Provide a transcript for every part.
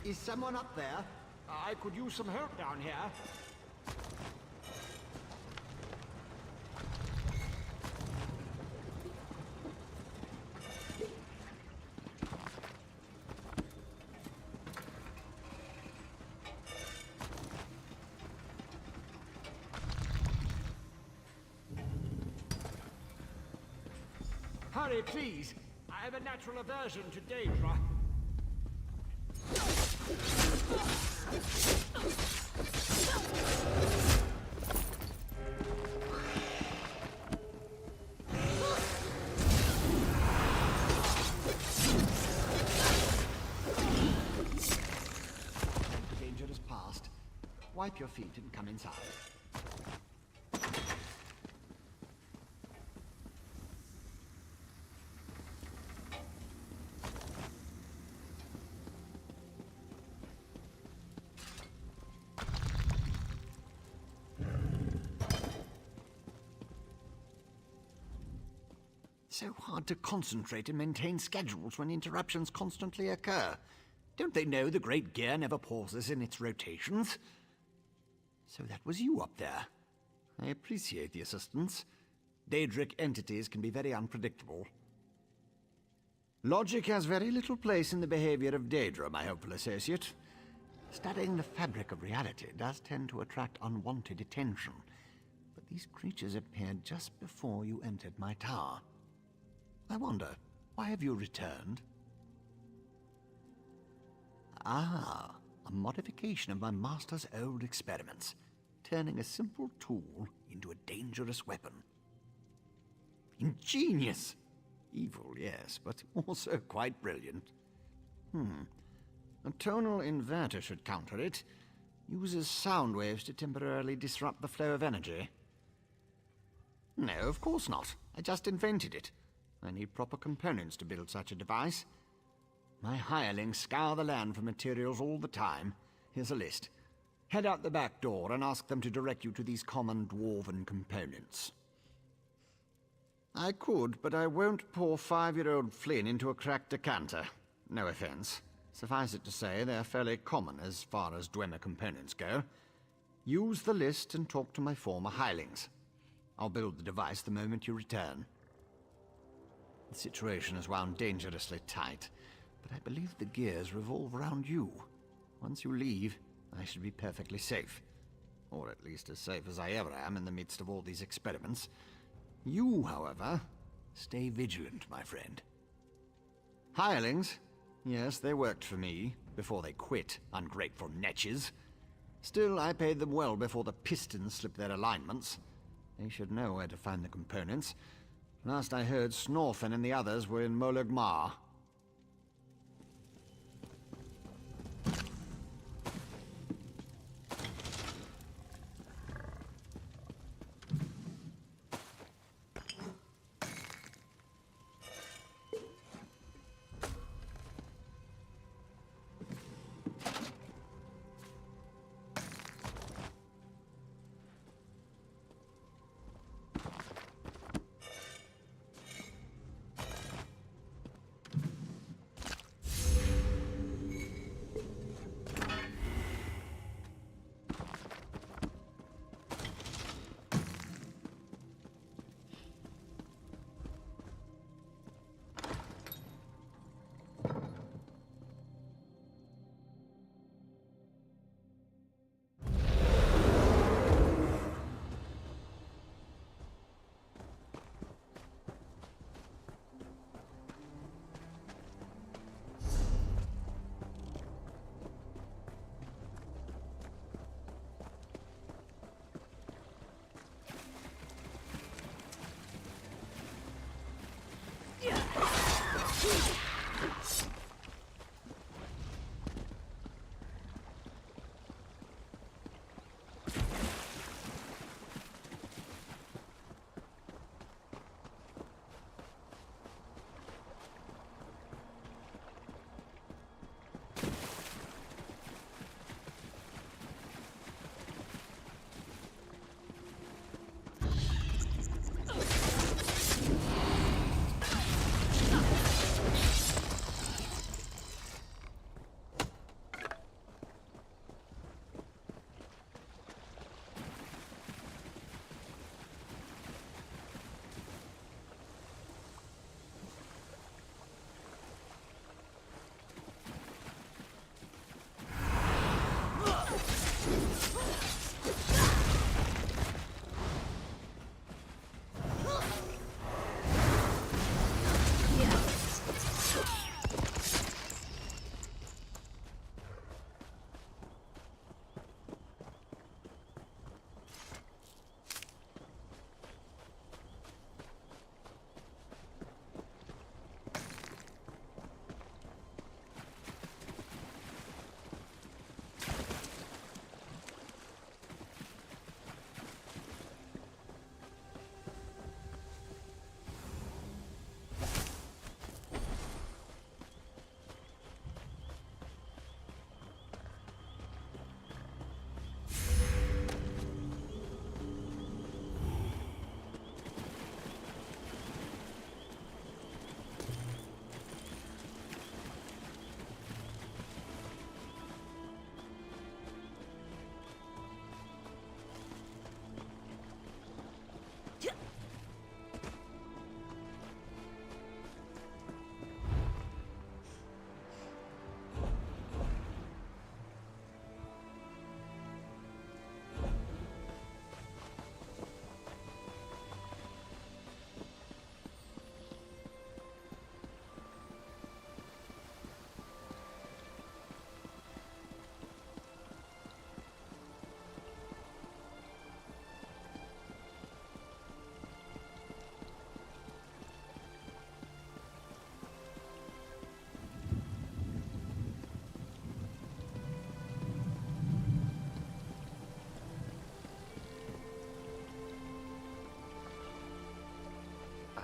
Is someone up there? I could use some help down here. Hurry, please. I have a natural aversion to Daedra. The danger is past. Wipe your feet and come inside. So hard to concentrate and maintain schedules when interruptions constantly occur. Don't they know the great gear never pauses in its rotations? So that was you up there. I appreciate the assistance. Daedric entities can be very unpredictable. Logic has very little place in the behavior of Daedra, my hopeful associate. Studying the fabric of reality does tend to attract unwanted attention, but these creatures appeared just before you entered my tower. I wonder, why have you returned? Ah, a modification of my master's old experiments, turning a simple tool into a dangerous weapon. Ingenious! Evil, yes, but also quite brilliant. A tonal inverter should counter it. Uses sound waves to temporarily disrupt the flow of energy. No, of course not. I just invented it. I need proper components to build such a device. My hirelings scour the land for materials all the time. Here's a list. Head out the back door and ask them to direct you to these common dwarven components. I could, but I won't pour 5-year-old Flynn into a cracked decanter. No offense. Suffice it to say, they're fairly common as far as Dwemer components go. Use the list and talk to my former hirelings. I'll build the device the moment you return. The situation is wound dangerously tight, but I believe the gears revolve around you. Once you leave, I should be perfectly safe. Or at least as safe as I ever am in the midst of all these experiments. You, however, stay vigilant, my friend. Hirelings? Yes, they worked for me, before they quit, ungrateful netches. Still, I paid them well before the pistons slipped their alignments. They should know where to find the components. Last I heard, Snorfen and the others were in Molag Mar.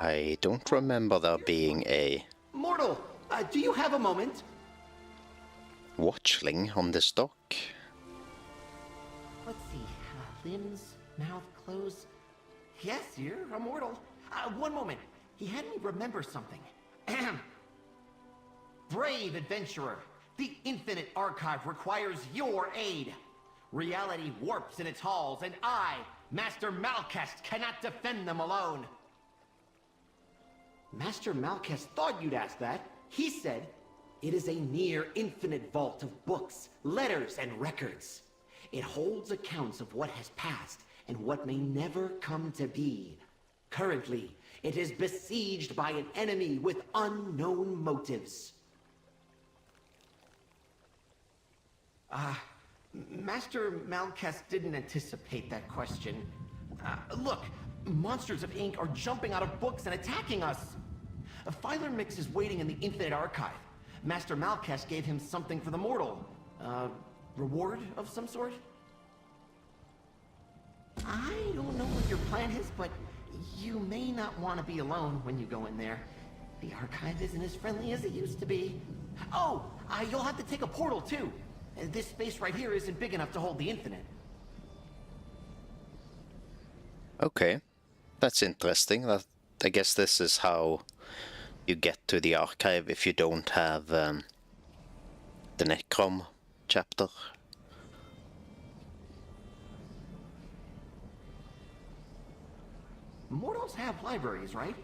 I don't remember there being a Mortal, do you have a moment? watchling on this dock. Let's see. Limbs, mouth closed. Yes, you're immortal. One moment. He had me remember something. Brave adventurer, the Infinite Archive requires your aid. Reality warps in its halls, and I, Master Malkest, cannot defend them alone. Master Malkest thought you'd ask that. He said, it is a near infinite vault of books, letters, and records. It holds accounts of what has passed and what may never come to be. Currently, it is besieged by an enemy with unknown motives. Master Malkest didn't anticipate that question. Look, monsters of ink are jumping out of books and attacking us. A filer mix is waiting in the Infinite Archive. Master Malkest gave him something for the mortal. Reward of some sort? I don't know what your plan is, but you may not want to be alone when you go in there. The archive isn't as friendly as it used to be. Oh, you'll have to take a portal too. This space right here isn't big enough to hold the Infinite. Okay, that's interesting. I guess this is how you get to the archive if you don't have the Necrom chapter. Mortals have libraries, right?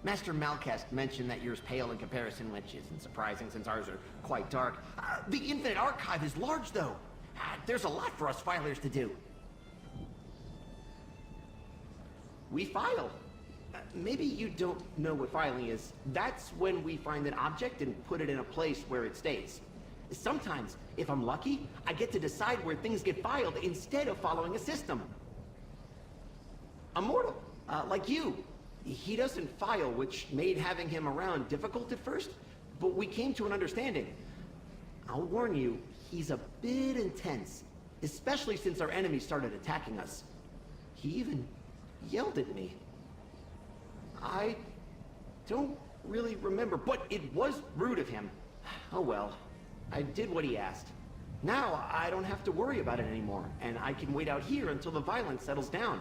Master Malkest mentioned that yours pale in comparison, which isn't surprising since ours are quite dark. The Infinite Archive is large, though. There's a lot for us filers to do. We file. Maybe you don't know what filing is. That's when we find an object and put it in a place where it stays. Sometimes, if I'm lucky, I get to decide where things get filed instead of following a system. I'm mortal, like you. He doesn't file, which made having him around difficult at first, but we came to an understanding. I'll warn you, he's a bit intense, especially since our enemies started attacking us. He even yelled at me. I don't really remember, but it was rude of him. Oh well, I did what he asked. Now I don't have to worry about it anymore, and I can wait out here until the violence settles down.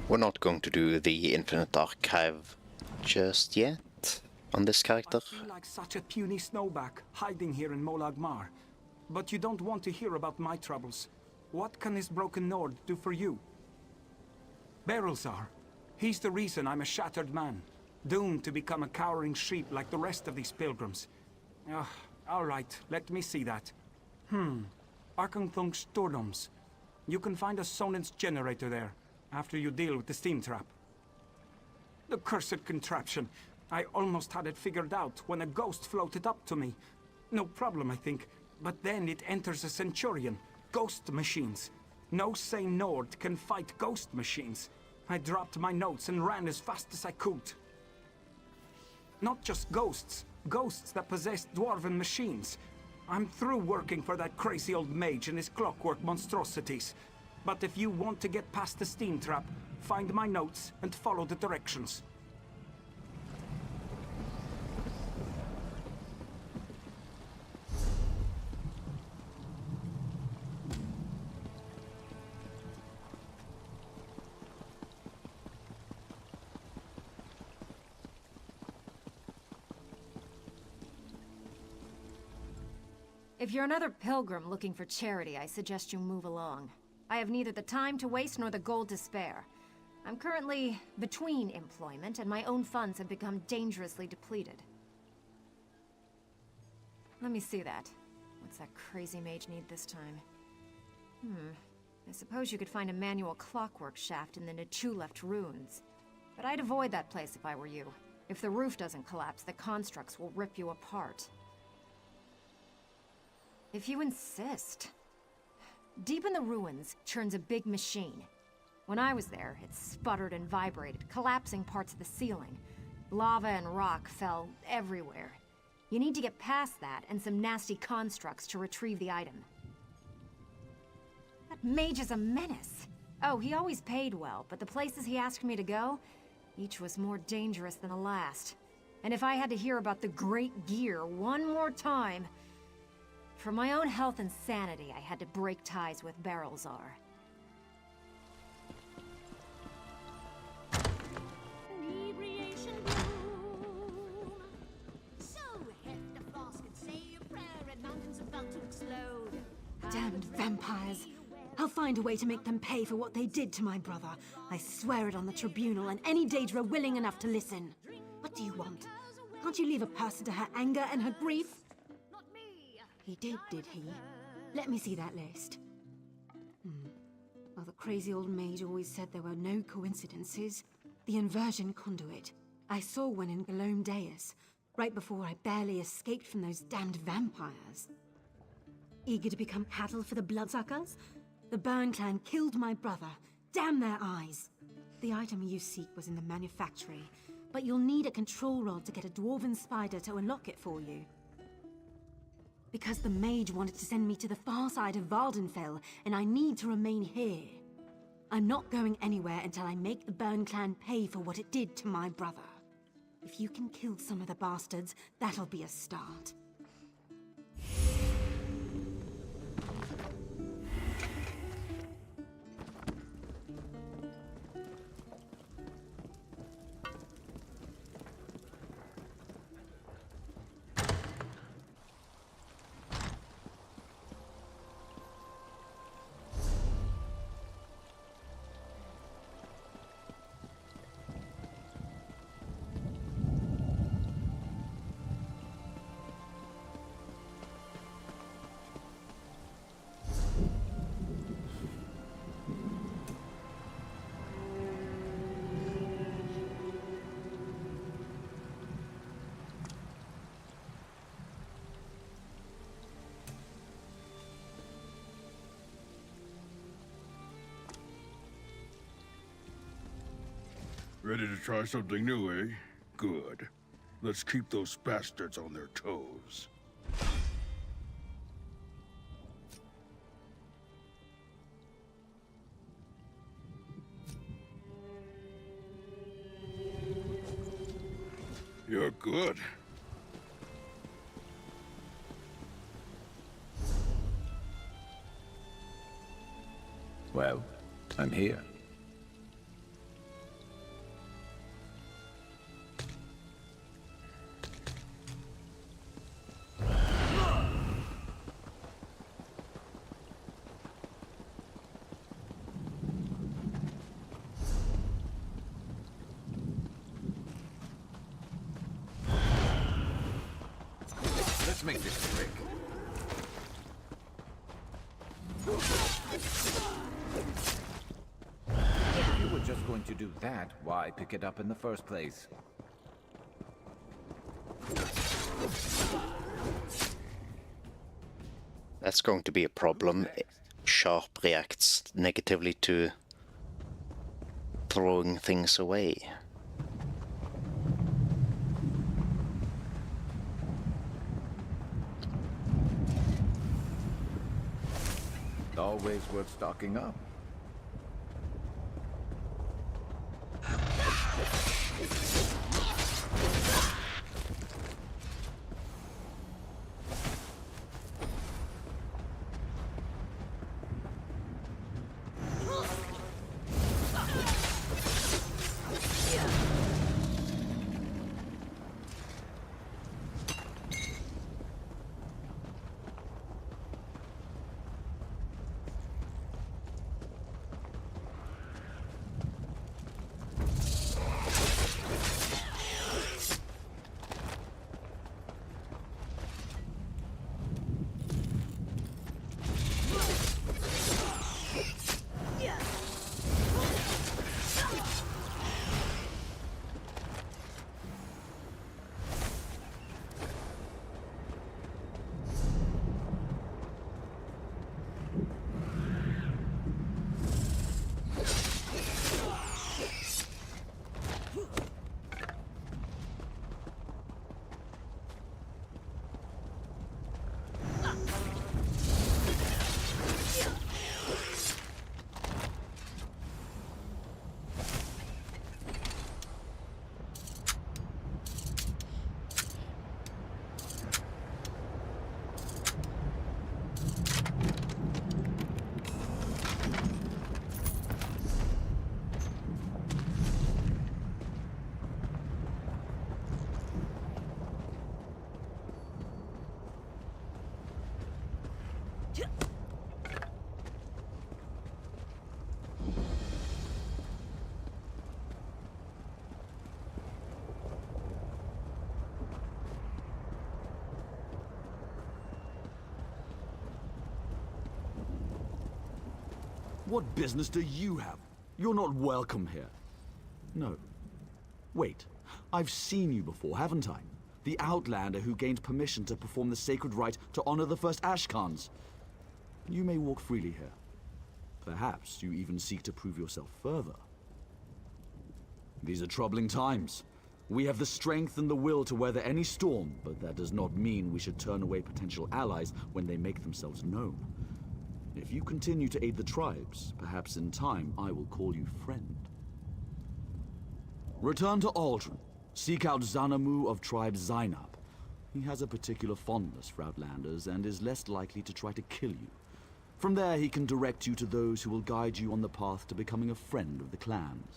We're not going to do the Infinite Archive just yet on this character. I feel like such a puny snowback hiding here in Molag Mar. But you don't want to hear about my troubles. What can this broken Nord do for you? Berylzar. He's the reason I'm a shattered man, doomed to become a cowering sheep like the rest of these pilgrims. All right, let me see that. Arkanthung Stordoms. You can find a Sonance generator there, after you deal with the steam trap. The cursed contraption. I almost had it figured out when a ghost floated up to me. No problem, I think. But then it enters a Centurion. Ghost machines. No sane Nord can fight ghost machines. I dropped my notes and ran as fast as I could. Not just ghosts. Ghosts that possess dwarven machines. I'm through working for that crazy old mage and his clockwork monstrosities. But if you want to get past the steam trap, find my notes and follow the directions. If you're another pilgrim looking for charity, I suggest you move along. I have neither the time to waste nor the gold to spare. I'm currently between employment, and my own funds have become dangerously depleted. Let me see that. What's that crazy mage need this time? I suppose you could find a manual clockwork shaft in the Nachuleft ruins. But I'd avoid that place if I were you. If the roof doesn't collapse, the constructs will rip you apart. If you insist. Deep in the ruins churns a big machine. When I was there, it sputtered and vibrated, collapsing parts of the ceiling. Lava and rock fell everywhere. You need to get past that and some nasty constructs to retrieve the item. That mage is a menace. Oh, he always paid well, but the places he asked me to go, each was more dangerous than the last. And if I had to hear about the Great Gear one more time... For my own health and sanity, I had to break ties with Barrelzar. Inebriation bloom. So heft the flask and say your prayer and mountains about to explode. Damned vampires. I'll find a way to make them pay for what they did to my brother. I swear it on the tribunal and any Daedra willing enough to listen. What do you want? Can't you leave a person to her anger and her grief? Not me. He did he? Let me see that list. Well, the crazy old mage always said there were no coincidences. The inversion conduit. I saw one in Galome Deus, right before I barely escaped from those damned vampires. Eager to become cattle for the bloodsuckers? The Burn clan killed my brother. Damn their eyes! The item you seek was in the manufactory, but you'll need a control rod to get a dwarven spider to unlock it for you. Because the mage wanted to send me to the far side of Vardenfell, and I need to remain here. I'm not going anywhere until I make the Burn clan pay for what it did to my brother. If you can kill some of the bastards, that'll be a start. Ready to try something new, eh? Good. Let's keep those bastards on their toes. You're good. Well, I'm here. Let's make this quick. If you were just going to do that, why pick it up in the first place? That's going to be a problem. Sharp reacts negatively to throwing things away. Always worth stocking up. What business do you have? You're not welcome here. No. Wait. I've seen you before, haven't I? The Outlander who gained permission to perform the sacred rite to honor the first Ashkans. You may walk freely here. Perhaps you even seek to prove yourself further. These are troubling times. We have the strength and the will to weather any storm, but that does not mean we should turn away potential allies when they make themselves known. If you continue to aid the tribes, perhaps in time I will call you friend. Return to Aldrin. Seek out Xanamu of tribe Zainab. He has a particular fondness for Outlanders and is less likely to try to kill you. From there he can direct you to those who will guide you on the path to becoming a friend of the clans.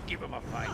Give him a fight.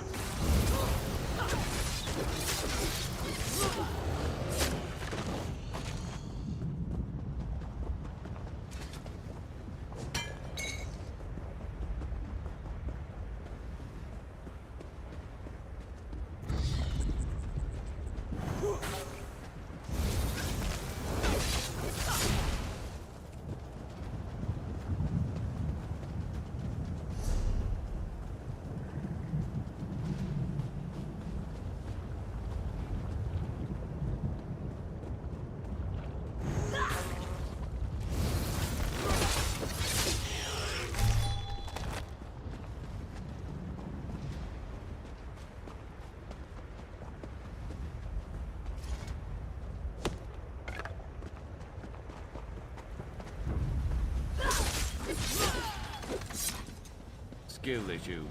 Skill issue.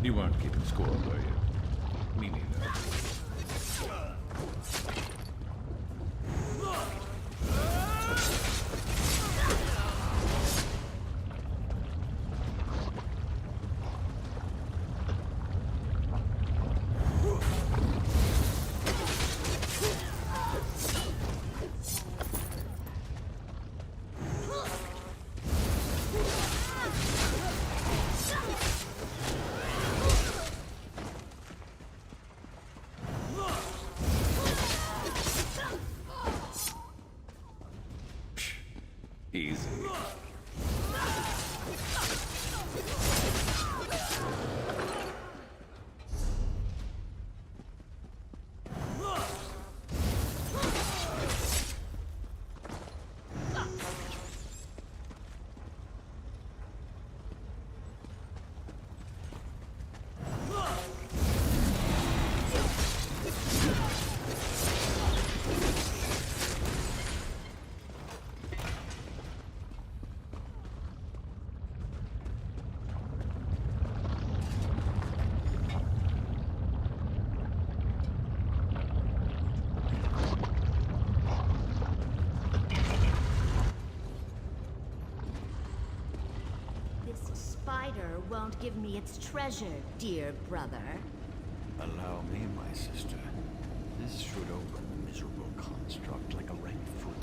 You weren't keeping score, were you? Me neither. can't give me its treasure, dear brother. Allow me, my sister. This should open the miserable construct like a ripe fruit.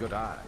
Good eye.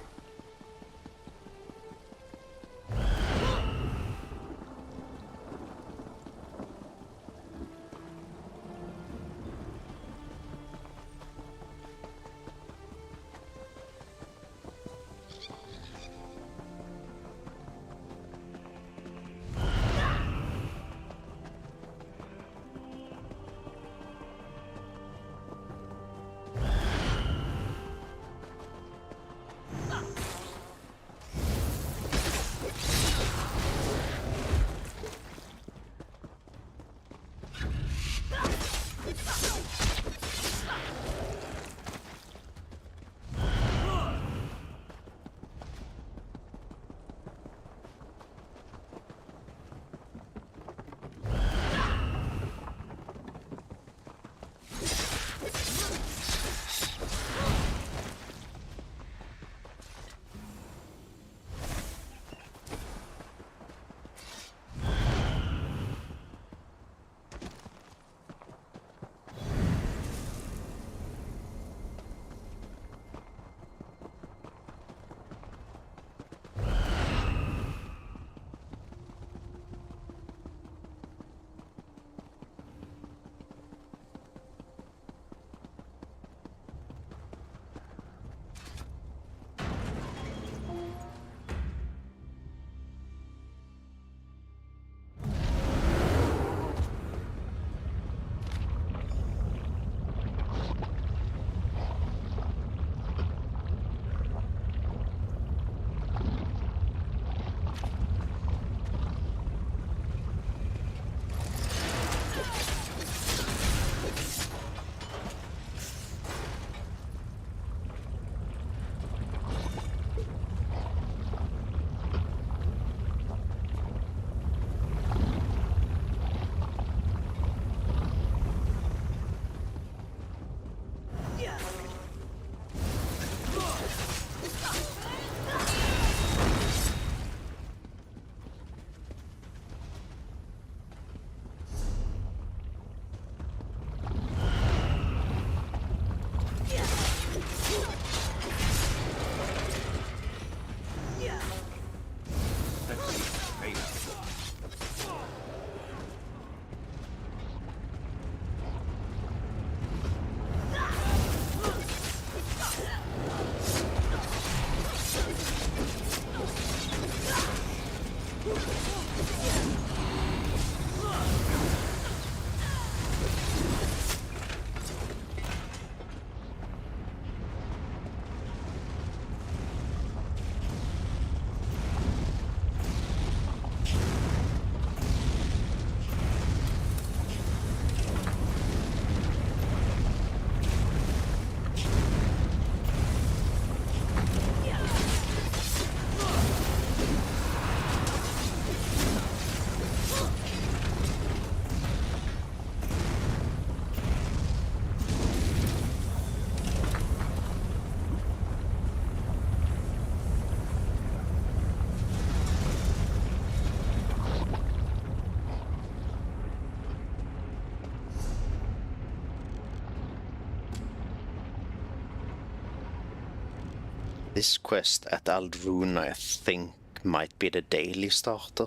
This quest at Aldruna, I think, might be the daily starter.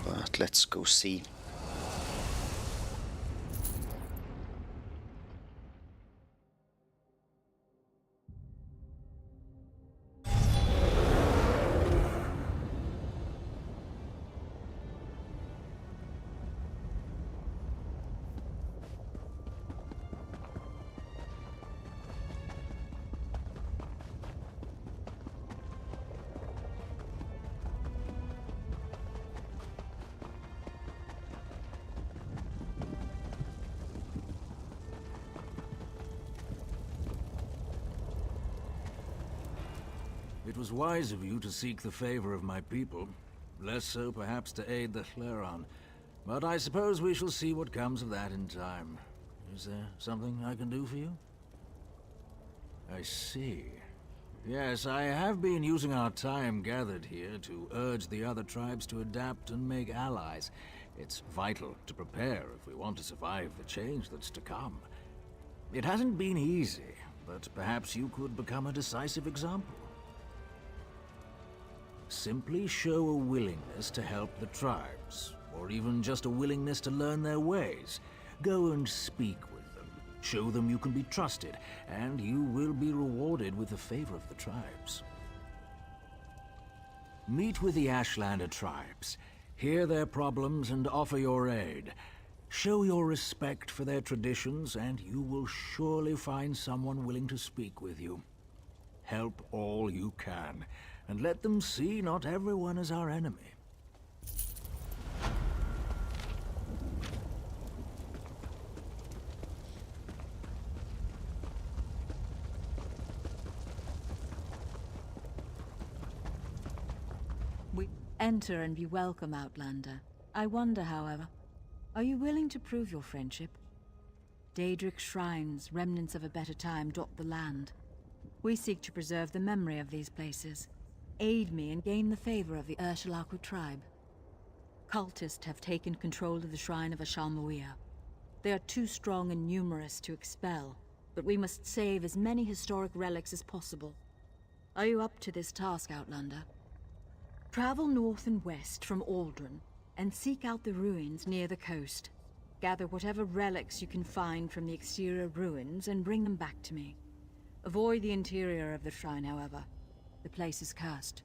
But let's go see. It was wise of you to seek the favor of my people. Less so, perhaps, to aid the Chleron. But I suppose we shall see what comes of that in time. Is there something I can do for you? I see. Yes, I have been using our time gathered here to urge the other tribes to adapt and make allies. It's vital to prepare if we want to survive the change that's to come. It hasn't been easy. but perhaps you could become a decisive example. Simply show a willingness to help the tribes, or even just a willingness to learn their ways. Go and speak with them. Show them you can be trusted, and you will be rewarded with the favor of the tribes. Meet with the Ashlander tribes. Hear their problems and offer your aid. Show your respect for their traditions, and you will surely find someone willing to speak with you. Help all you can, and let them see not everyone is our enemy. Enter and be welcome, Outlander. I wonder, however, are you willing to prove your friendship? Daedric shrines, remnants of a better time, dot the land. We seek to preserve the memory of these places. Aid me and gain the favor of the Ursulaku tribe. Cultists have taken control of the shrine of Ashalmuia. They are too strong and numerous to expel, but we must save as many historic relics as possible. Are you up to this task, Outlander? Travel north and west from Aldrin, and seek out the ruins near the coast. Gather whatever relics you can find from the exterior ruins and bring them back to me. Avoid the interior of the shrine, however. The place is cursed.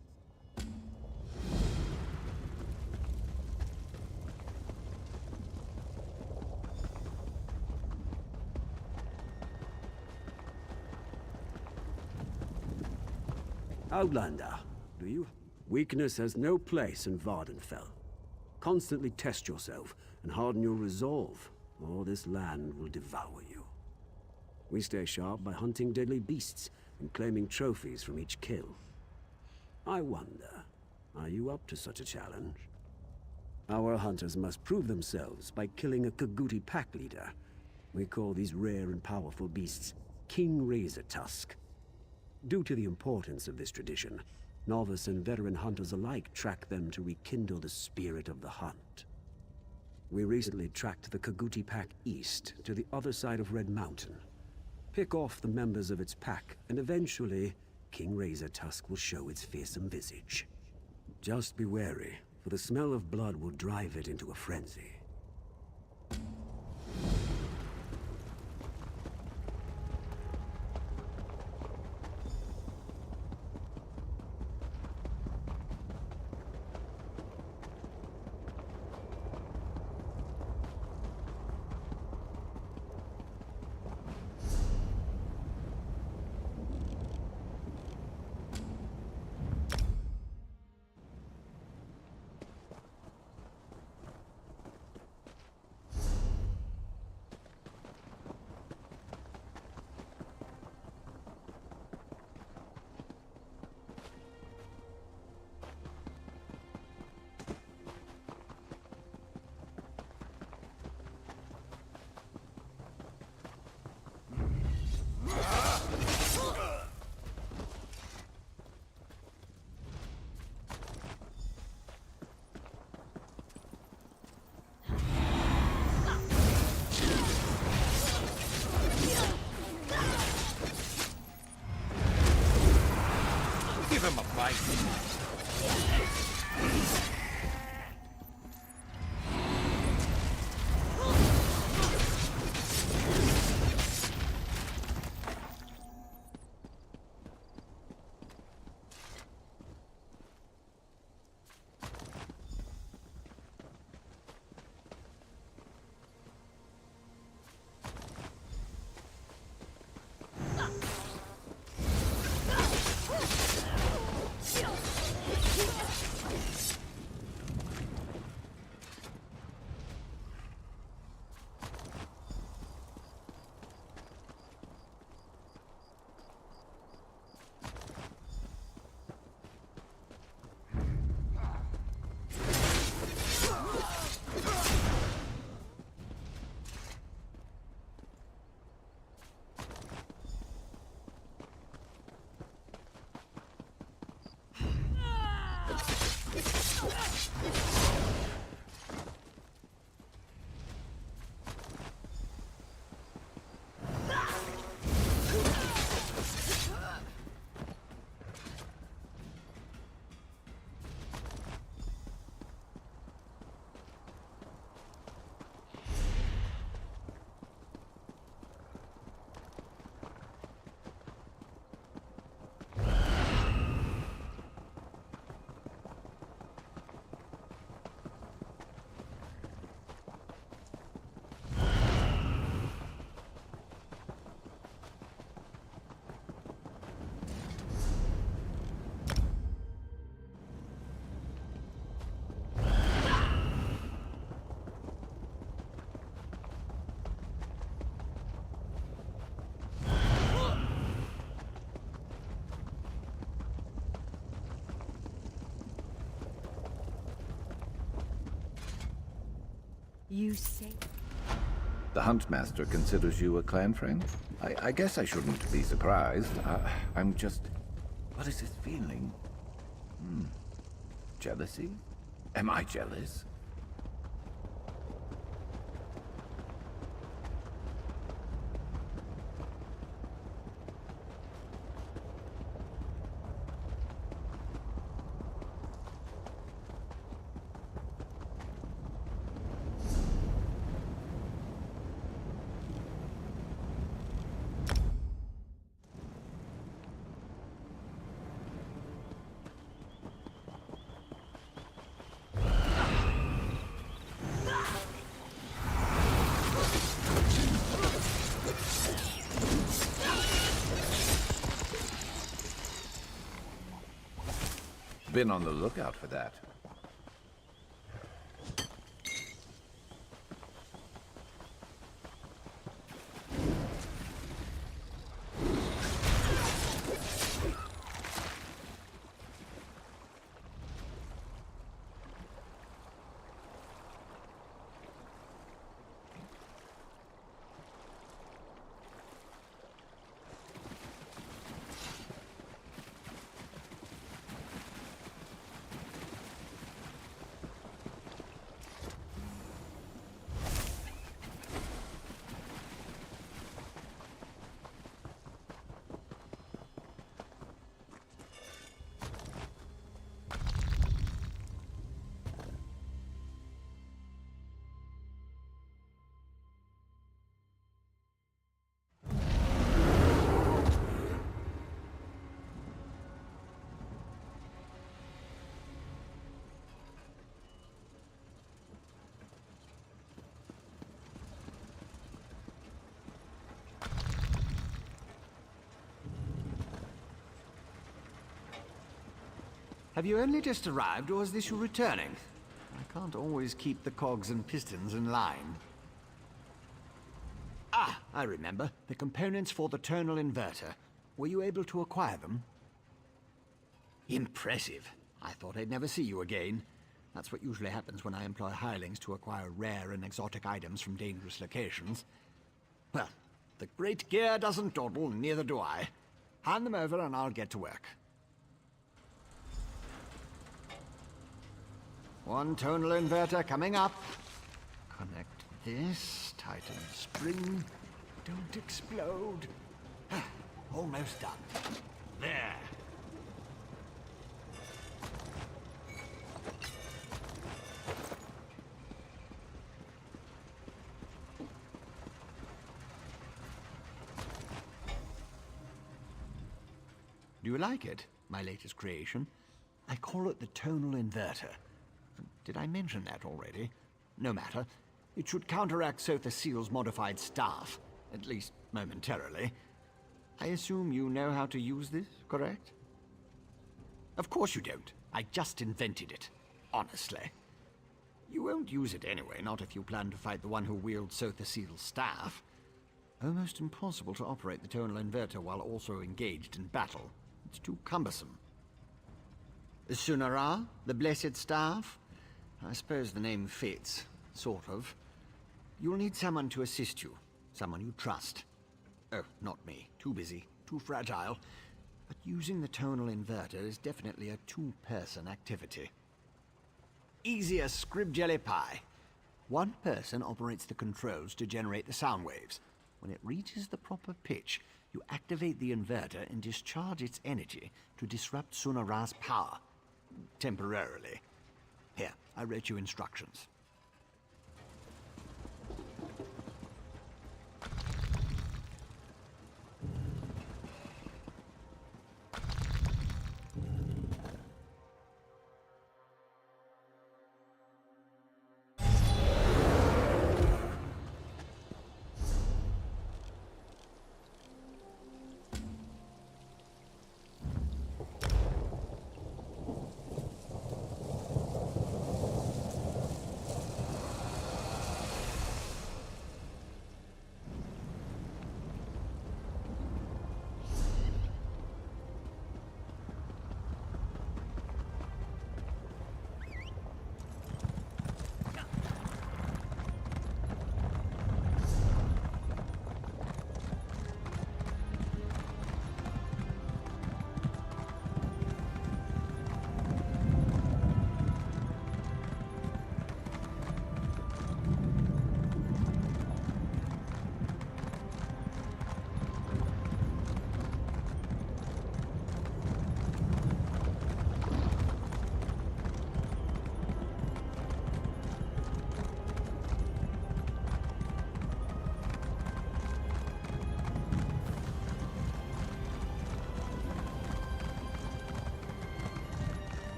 Outlander, do you? Weakness has no place in Vardenfell. Constantly test yourself and harden your resolve, or this land will devour you. We stay sharp by hunting deadly beasts and claiming trophies from each kill. I wonder, are you up to such a challenge? Our hunters must prove themselves by killing a Kaguti pack leader. We call these rare and powerful beasts King Razor Tusk. Due to the importance of this tradition, novice and veteran hunters alike track them to rekindle the spirit of the hunt. We recently tracked the Kaguti pack east to the other side of Red Mountain. Pick off the members of its pack, and eventually, King Razor Tusk will show its fearsome visage. Just be wary, for the smell of blood will drive it into a frenzy. Give him a bite. You say... The Huntmaster considers you a clan friend? I guess I shouldn't be surprised. I'm just... What is this feeling? Jealousy? Am I jealous? Been on the lookout for that. Have you only just arrived, or is this you returning? I can't always keep the cogs and pistons in line. Ah, I remember. The components for the tonal inverter. Were you able to acquire them? Impressive. I thought I'd never see you again. That's what usually happens when I employ hirelings to acquire rare and exotic items from dangerous locations. Well, the great gear doesn't dawdle, neither do I. Hand them over and I'll get to work. One tonal inverter coming up. Connect this, tighten the spring. Don't explode. Almost done. There. Do you like it, my latest creation? I call it the tonal inverter. Did I mention that already? No matter. It should counteract Sotha Seal's modified staff, at least momentarily. I assume you know how to use this, correct? Of course you don't. I just invented it. Honestly. You won't use it anyway, not if you plan to fight the one who wields Sotha Seal's staff. Almost impossible to operate the tonal inverter while also engaged in battle. It's too cumbersome. Sunara, the Blessed Staff? I suppose the name fits, sort of. You'll need someone to assist you, someone you trust. Oh, not me. Too busy, too fragile. But using the tonal inverter is definitely a two-person activity. Easy as scrib jelly pie. One person operates the controls to generate the sound waves. When it reaches the proper pitch, you activate the inverter and discharge its energy to disrupt Sunara's power. Temporarily. Here, I wrote you instructions.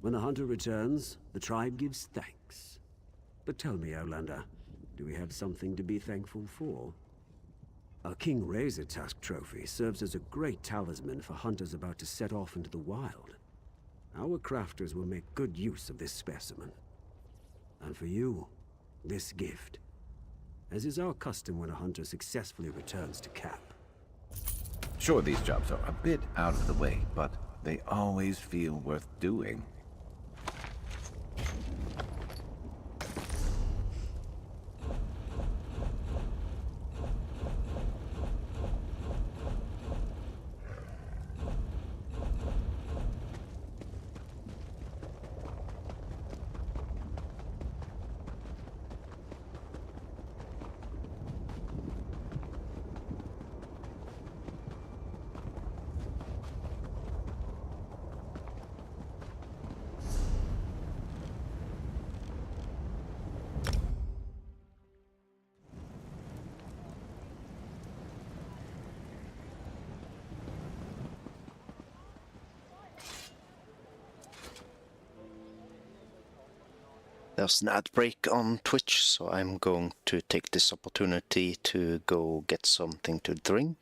When the hunter returns, the tribe gives thanks. But tell me, Outlander, do we have something to be thankful for? Our King Razor Tusk trophy serves as a great talisman for hunters about to set off into the wild. Our crafters will make good use of this specimen. And for you, this gift. As is our custom when a hunter successfully returns to camp. Sure, these jobs are a bit out of the way, but they always feel worth doing. There's an ad break on Twitch, so I'm going to take this opportunity to go get something to drink.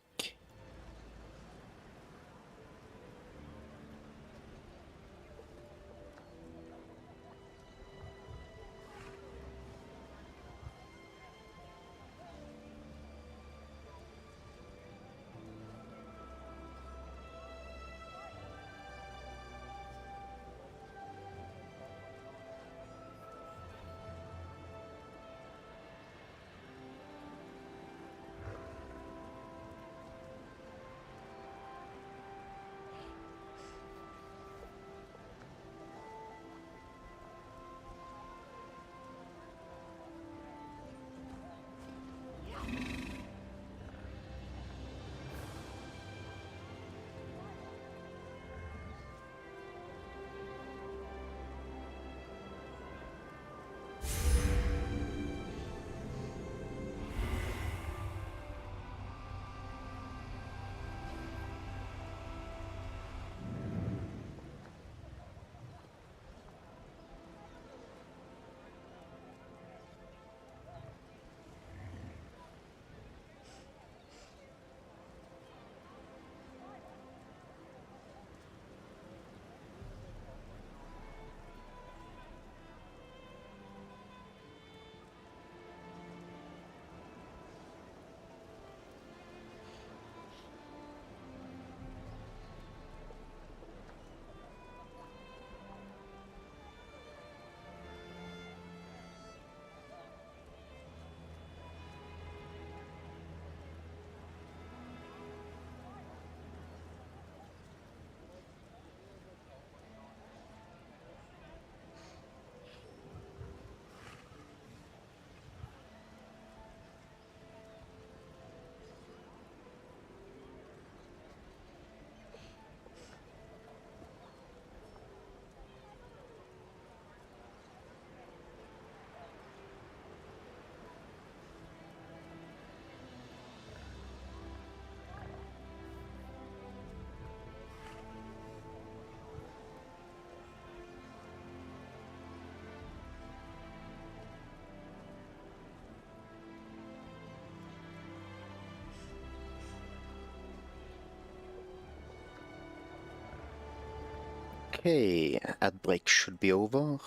Okay, ad break should be over,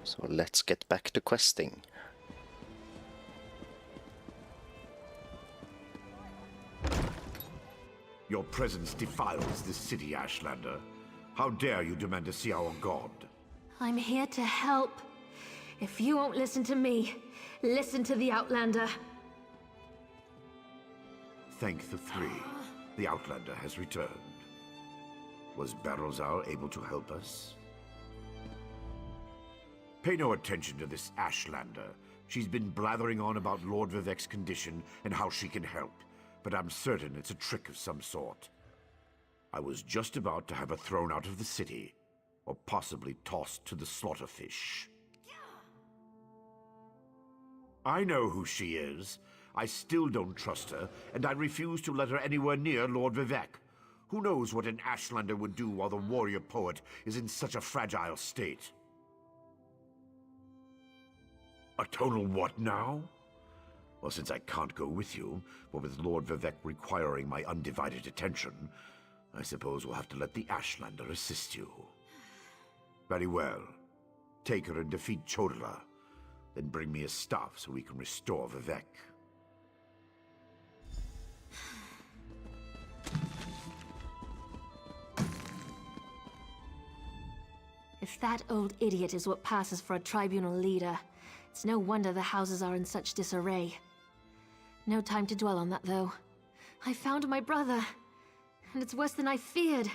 so let's get back to questing. Your presence defiles this city, Ashlander. How dare you demand to see our god? I'm here to help. If you won't listen to me, listen to the Outlander. Thank the three. The Outlander has returned. Was Barrelzar able to help us? Pay no attention to this Ashlander. She's been blathering on about Lord Vivek's condition and how she can help, but I'm certain it's a trick of some sort. I was just about to have her thrown out of the city, or possibly tossed to the slaughterfish. I know who she is. I still don't trust her, and I refuse to let her anywhere near Lord Vivek. Who knows what an Ashlander would do while the warrior poet is in such a fragile state? A tonal what now? Well, since I can't go with you, but with Lord Vivec requiring my undivided attention, I suppose we'll have to let the Ashlander assist you. Very well. Take her and defeat Chodala. Then bring me his staff so we can restore Vivec. If that old idiot is what passes for a tribunal leader, it's no wonder the houses are in such disarray. No time to dwell on that, though. I found my brother, and it's worse than I feared.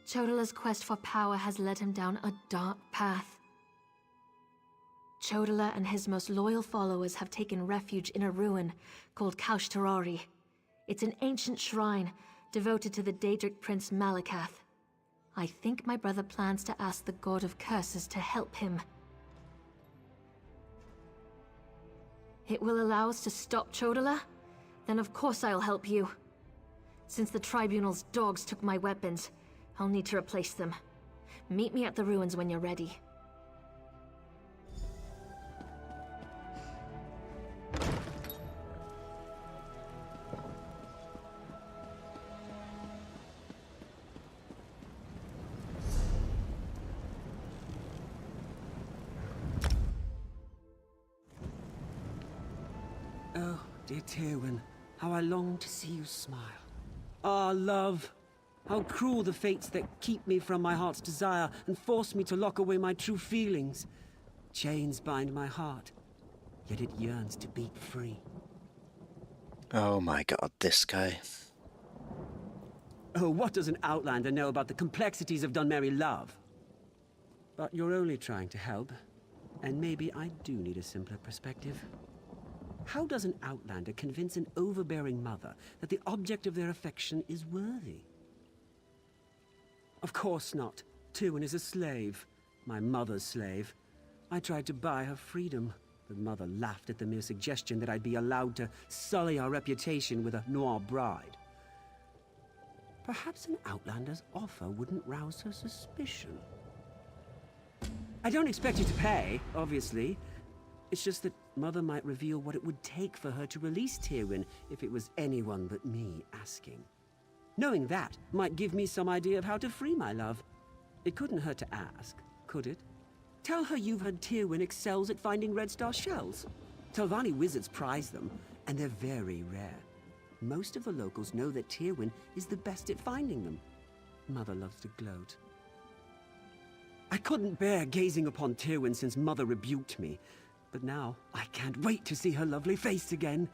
Chodala's quest for power has led him down a dark path. Chodala and his most loyal followers have taken refuge in a ruin called Kaushtarari. It's an ancient shrine devoted to the Daedric Prince Malakath. I think my brother plans to ask the God of Curses to help him. It will allow us to stop Chodala? Then of course I'll help you. Since the Tribunal's dogs took my weapons, I'll need to replace them. Meet me at the ruins when you're ready. Oh, dear Tywin, how I long to see you smile. Ah, love! How cruel the fates that keep me from my heart's desire and force me to lock away my true feelings. Chains bind my heart, yet it yearns to beat free. Oh my god, this guy. Oh, what does an Outlander know about the complexities of Dunmerry love? But you're only trying to help, and maybe I do need a simpler perspective. How does an Outlander convince an overbearing mother that the object of their affection is worthy? Of course not. Tywin is a slave. My mother's slave. I tried to buy her freedom, but Mother laughed at the mere suggestion that I'd be allowed to sully our reputation with a noir bride. Perhaps an Outlander's offer wouldn't rouse her suspicion. I don't expect you to pay, obviously. It's just that Mother might reveal what it would take for her to release Tywin if it was anyone but me asking. Knowing that might give me some idea of how to free my love. It couldn't hurt to ask, could it? Tell her you've heard Tywin excels at finding Red Star shells. Telvanni wizards prize them, and they're very rare. Most of the locals know that Tywin is the best at finding them. Mother loves to gloat. I couldn't bear gazing upon Tywin since Mother rebuked me. But now, I can't wait to see her lovely face again.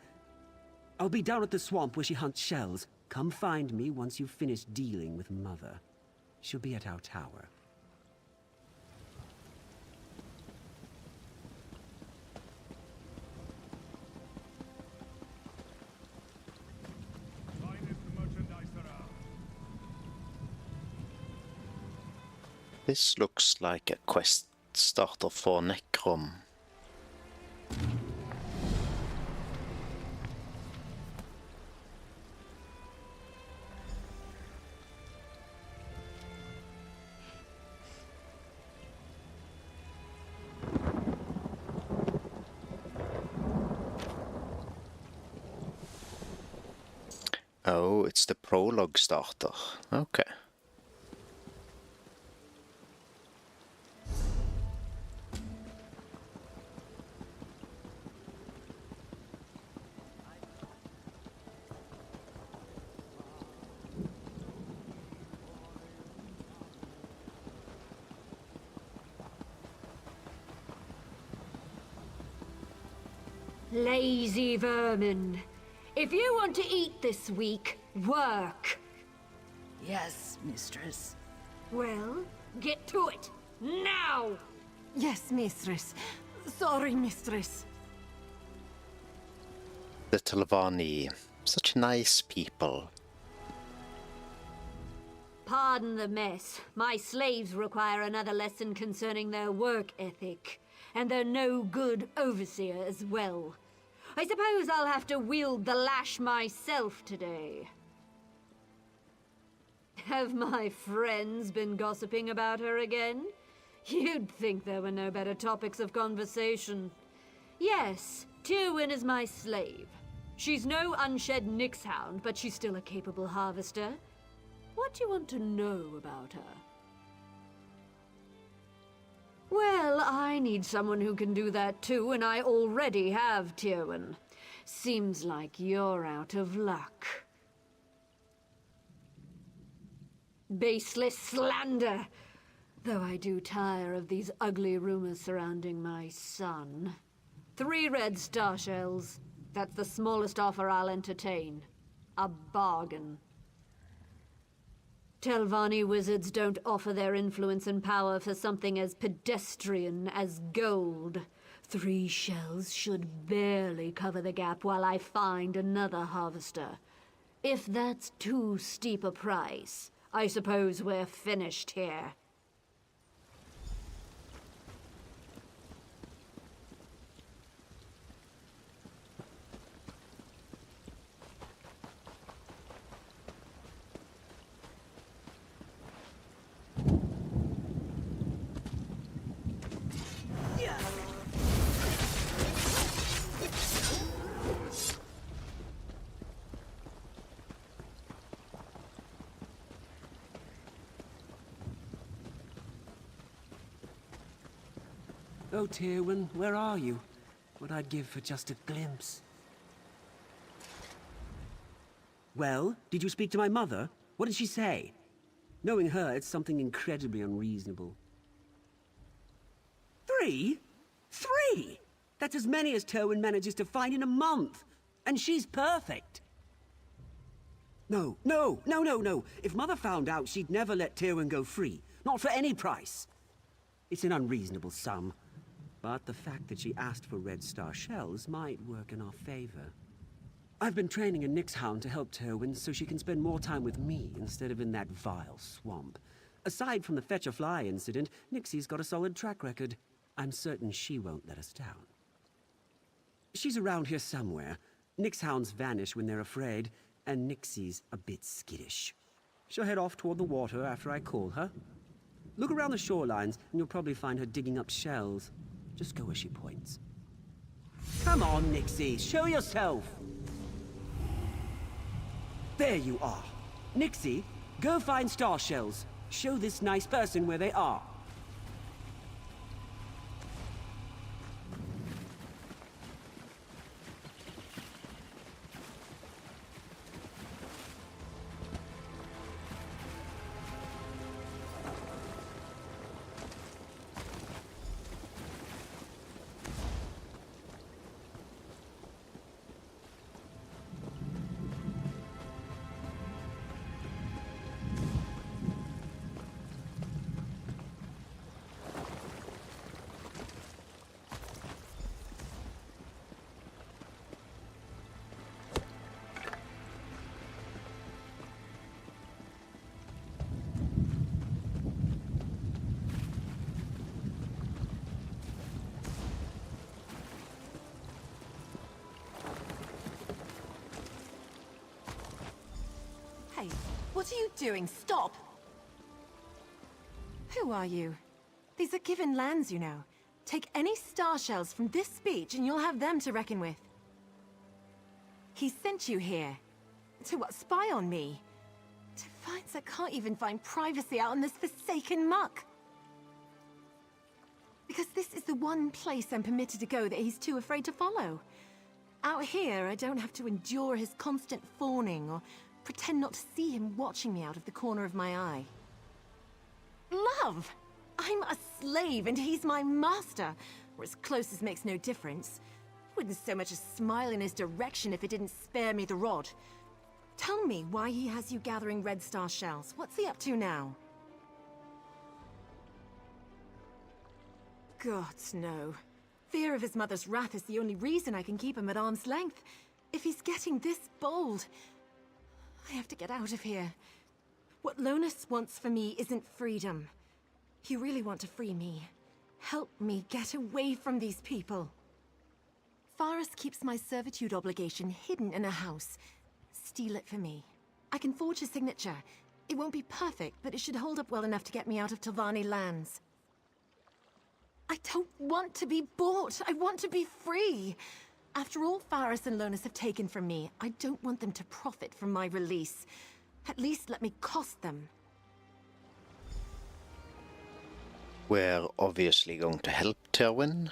I'll be down at the swamp where she hunts shells. Come find me once you've finished dealing with Mother. She'll be at our tower. This looks like a quest starter for Necrom. Oh, it's the prologue starter. Okay. Lazy vermin. If you want to eat this week, work. Yes, mistress. Well, get to it. Now! Yes, mistress. Sorry, mistress. The Telvanni, such nice people. Pardon the mess. My slaves require another lesson concerning their work ethic. And they're no good overseer as well. I suppose I'll have to wield the lash myself today. Have my friends been gossiping about her again? You'd think there were no better topics of conversation. Yes, Tywin is my slave. She's no unshed Nixhound, but she's still a capable harvester. What do you want to know about her? Well, I need someone who can do that too, and I already have Tywin. Seems like you're out of luck. Baseless slander! Though I do tire of these ugly rumors surrounding my son. 3 red star shells. That's the smallest offer I'll entertain. A bargain. Telvanni wizards don't offer their influence and power for something as pedestrian as gold. 3 shells should barely cover the gap while I find another harvester. If that's too steep a price, I suppose we're finished here. Oh, Tywin, where are you? What I'd give for just a glimpse. Well, did you speak to my mother? What did she say? Knowing her, it's something incredibly unreasonable. 3? 3? That's as many as Tywin manages to find in a month. And she's perfect. No. If Mother found out, she'd never let Tywin go free. Not for any price. It's an unreasonable sum. But the fact that she asked for red star shells might work in our favor. I've been training a Nixhound to help Tywin so she can spend more time with me instead of in that vile swamp. Aside from the Fetch a Fly incident, Nixie's got a solid track record. I'm certain she won't let us down. She's around here somewhere. Nixhounds vanish when they're afraid, and Nixie's a bit skittish. She'll head off toward the water after I call her. Look around the shorelines, and you'll probably find her digging up shells. Just go where she points. Come on, Nixie, show yourself! There you are. Nixie, go find star shells. Show this nice person where they are. Hey, what are you doing? Stop! Who are you? These are given lands, you know. Take any star shells from this beach and you'll have them to reckon with. He sent you here. To what, spy on me? To finds that can't even find privacy out in this forsaken muck. Because this is the one place I'm permitted to go that he's too afraid to follow. Out here, I don't have to endure his constant fawning or pretend not to see him watching me out of the corner of my eye. Love! I'm a slave and he's my master, or as close as makes no difference. I wouldn't so much as smile in his direction if it didn't spare me the rod. Tell me why he has you gathering red star shells. What's he up to now? Gods, no. Fear of his mother's wrath is the only reason I can keep him at arm's length. If he's getting this bold, I have to get out of here. What Lonus wants for me isn't freedom. You really want to free me. Help me get away from these people. Faris keeps my servitude obligation hidden in a house. Steal it for me. I can forge a signature. It won't be perfect, but it should hold up well enough to get me out of Tilvani lands. I don't want to be bought. I want to be free. After all Faris and Lonus have taken from me, I don't want them to profit from my release. At least let me cost them. We're obviously going to help Terwin.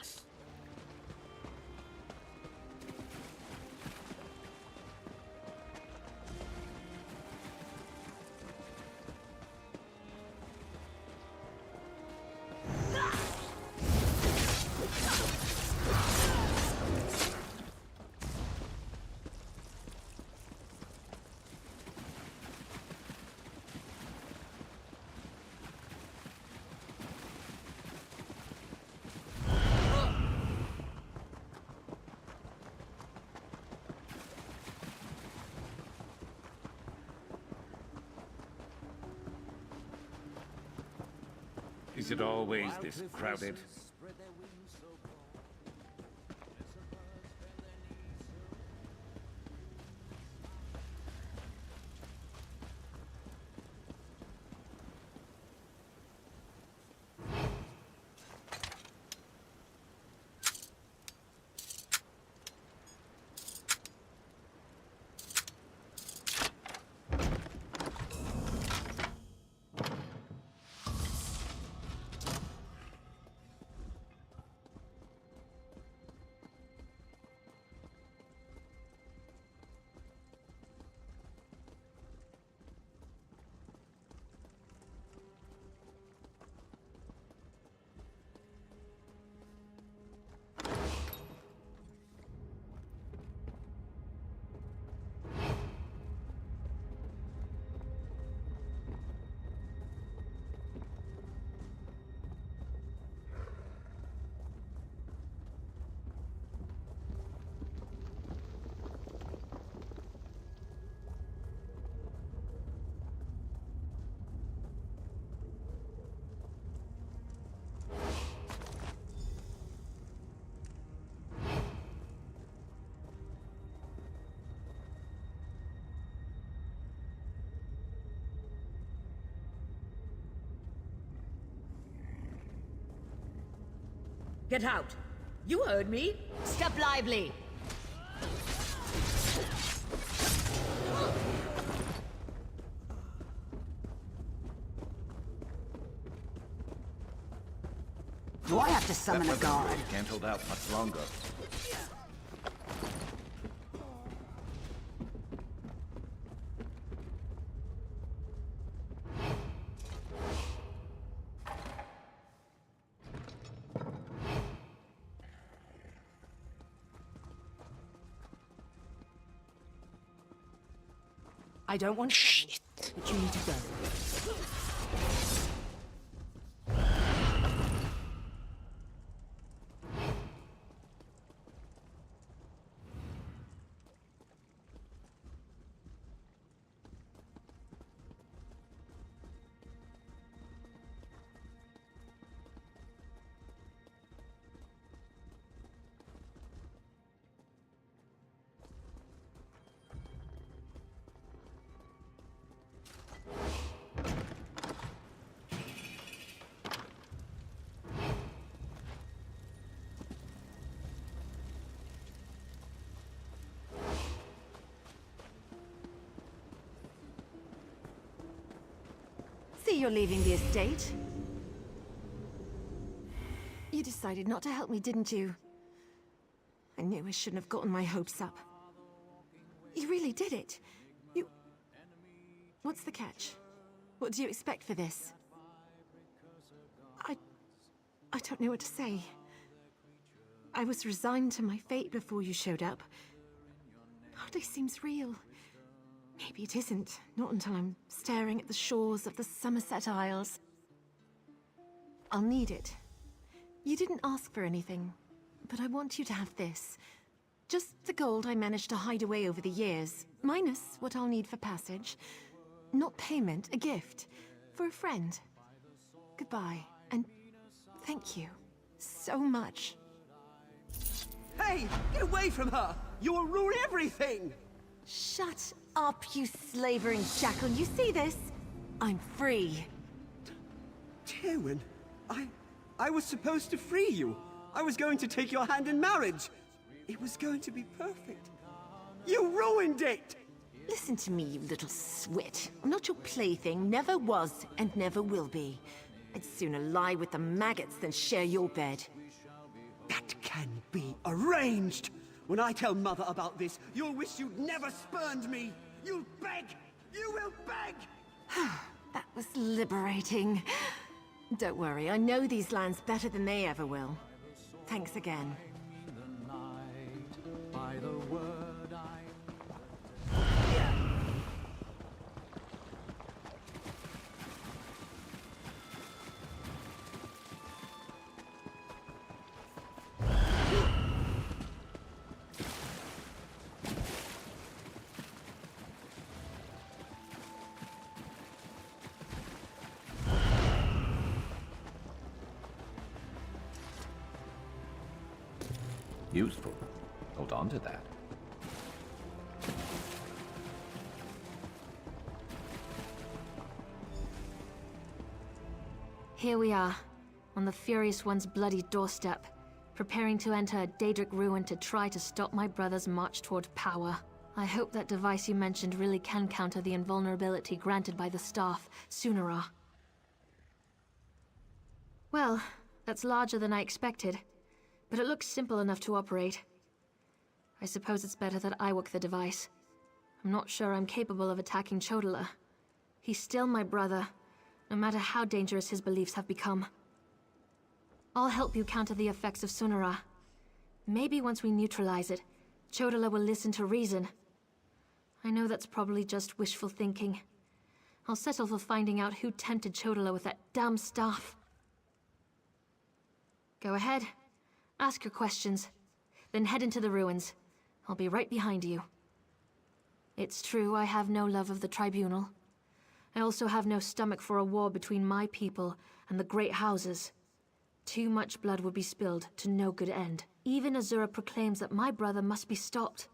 Is it always this crowded? Get out! You heard me! Step lively! Do I have to summon a guard? Can't hold out much longer. I don't want trouble, but you need to go. See, you're leaving the estate. You decided not to help me, didn't you? I knew I shouldn't have gotten my hopes up. You really did it. You... What's the catch? What do you expect for this? I don't know what to say. I was resigned to my fate before you showed up. Hardly seems real. Maybe it isn't. Not until I'm staring at the shores of the Somerset Isles. I'll need it. You didn't ask for anything, but I want you to have this. Just the gold I managed to hide away over the years, minus what I'll need for passage. Not payment, a gift. For a friend. Goodbye, and thank you so much. Hey! Get away from her! You'll ruin everything! Shut up, you slavering jackal. You see this? I'm free. Tywin, I was supposed to free you. I was going to take your hand in marriage. It was going to be perfect. You ruined it! Listen to me, you little swit. I'm not your plaything, never was, and never will be. I'd sooner lie with the maggots than share your bed. That can be arranged! When I tell Mother about this, you'll wish you'd never spurned me! You'll beg! You will beg! That was liberating. Don't worry, I know these lands better than they ever will. Thanks again. Useful. Hold on to that. Here we are, on the Furious One's bloody doorstep, preparing to enter a Daedric ruin to try to stop my brother's march toward power. I hope that device you mentioned really can counter the invulnerability granted by the staff, Sunara. Well, that's larger than I expected, but it looks simple enough to operate. I suppose it's better that I work the device. I'm not sure I'm capable of attacking Chodola. He's still my brother, no matter how dangerous his beliefs have become. I'll help you counter the effects of Sunara. Maybe once we neutralize it, Chodola will listen to reason. I know that's probably just wishful thinking. I'll settle for finding out who tempted Chodola with that damn staff. Go ahead. Ask your questions. Then head into the ruins. I'll be right behind you. It's true, I have no love of the Tribunal. I also have no stomach for a war between my people and the Great Houses. Too much blood would be spilled to no good end. Even Azura proclaims that my brother must be stopped.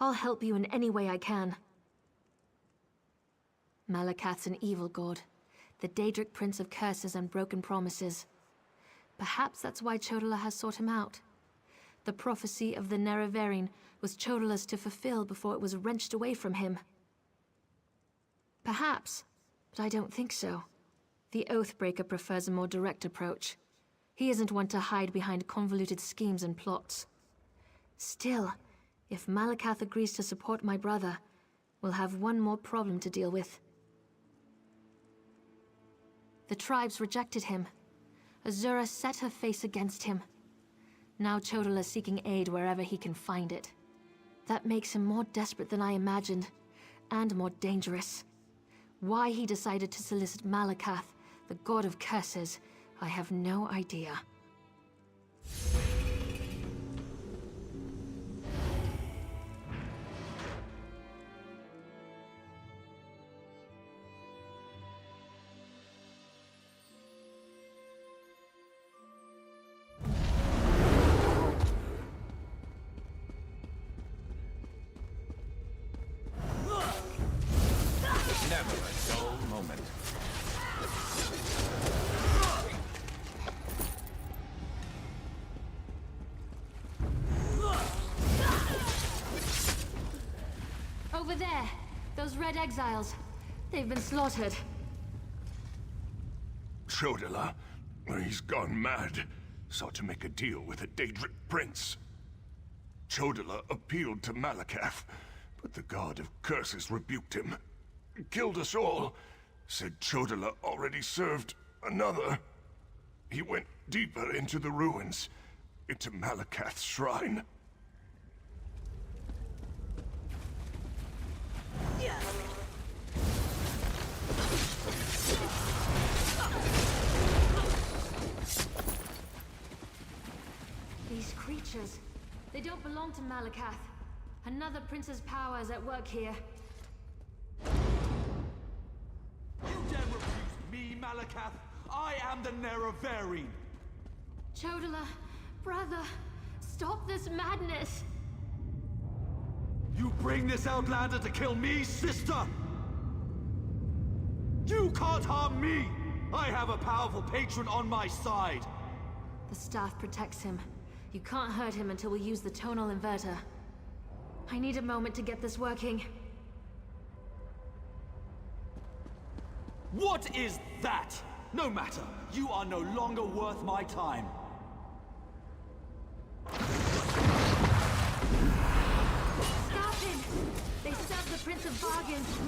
I'll help you in any way I can. Malakath's an evil god, the Daedric Prince of curses and broken promises. Perhaps that's why Chodola has sought him out. The prophecy of the Nerevarine was Chodola's to fulfill before it was wrenched away from him. Perhaps, but I don't think so. The Oathbreaker prefers a more direct approach. He isn't one to hide behind convoluted schemes and plots. Still, if Malakath agrees to support my brother, we'll have one more problem to deal with. The tribes rejected him. Azura set her face against him. Now Chodola's seeking aid wherever he can find it. That makes him more desperate than I imagined, and more dangerous. Why he decided to solicit Malakath, the god of curses, I have no idea. Never a dull moment. Over there! Those red exiles. They've been slaughtered. Chodola, he's gone mad. Sought to make a deal with a Daedric prince. Chodola appealed to Malakath, but the god of curses rebuked him. Killed us all. Said Chodola already served another. He went deeper into the ruins, into Malakath's shrine. These creatures, they don't belong to Malakath. Another prince's power is at work here. You dare refuse me, Malakath? I am the Nerevarine! Chodola, brother, stop this madness! You bring this outlander to kill me, sister? You can't harm me! I have a powerful patron on my side! The staff protects him. You can't hurt him until we use the tonal inverter. I need a moment to get this working. What is that? No matter. You are no longer worth my time. Stop him! They serve the Prince of Bargains.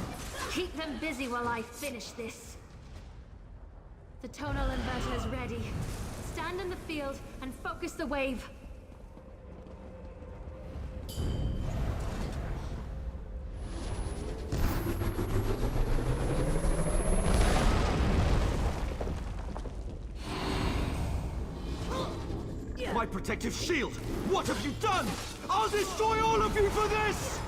Keep them busy while I finish this. The tonal inverter is ready. Stand in the field and focus the wave. My protective shield! What have you done? I'll destroy all of you for this!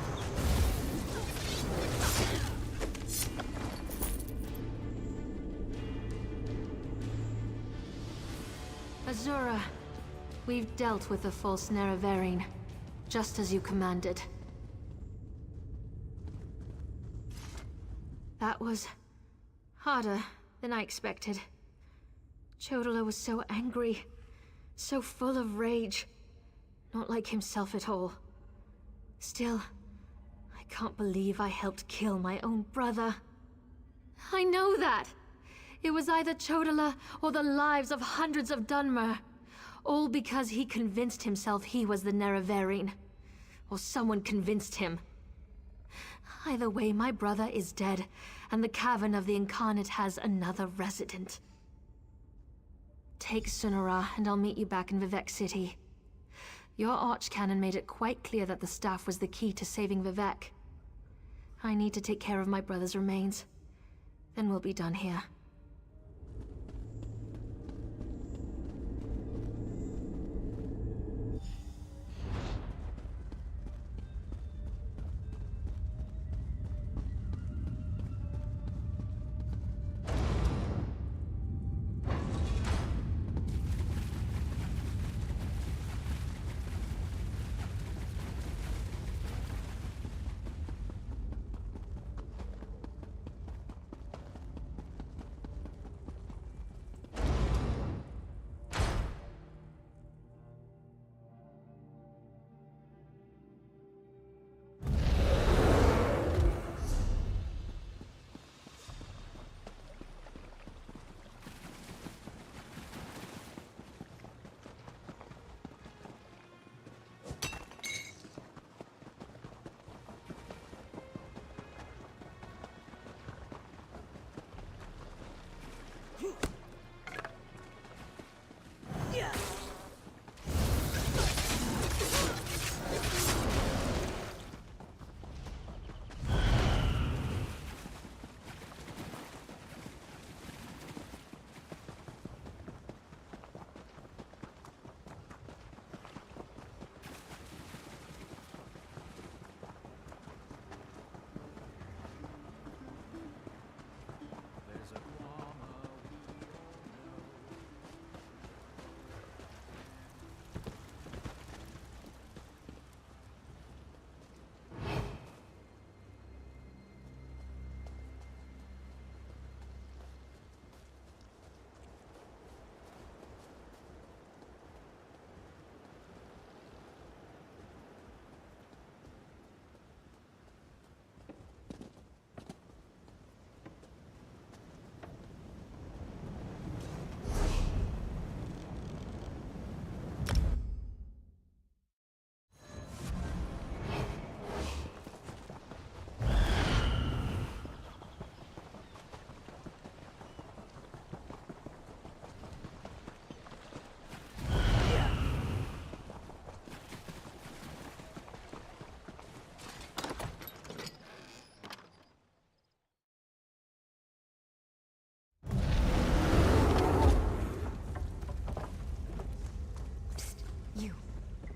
Azura, we've dealt with the false Nerevarine, just as you commanded. That was harder than I expected. Chodala was so angry, so full of rage. Not like himself at all. Still, I can't believe I helped kill my own brother. I know that! It was either Chodala or the lives of hundreds of Dunmer. All because he convinced himself he was the Nerevarine. Or someone convinced him. Either way, my brother is dead, and the Cavern of the Incarnate has another resident. Take Sunara, and I'll meet you back in Vivec City. Your Archcanon made it quite clear that the staff was the key to saving Vivec. I need to take care of my brother's remains. Then we'll be done here.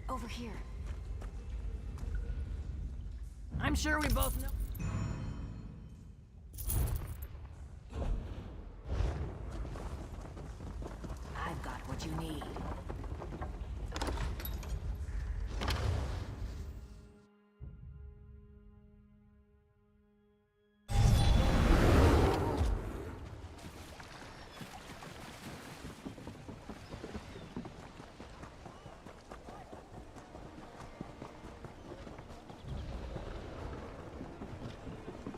Over here. I'm sure we both know. I've got what you need.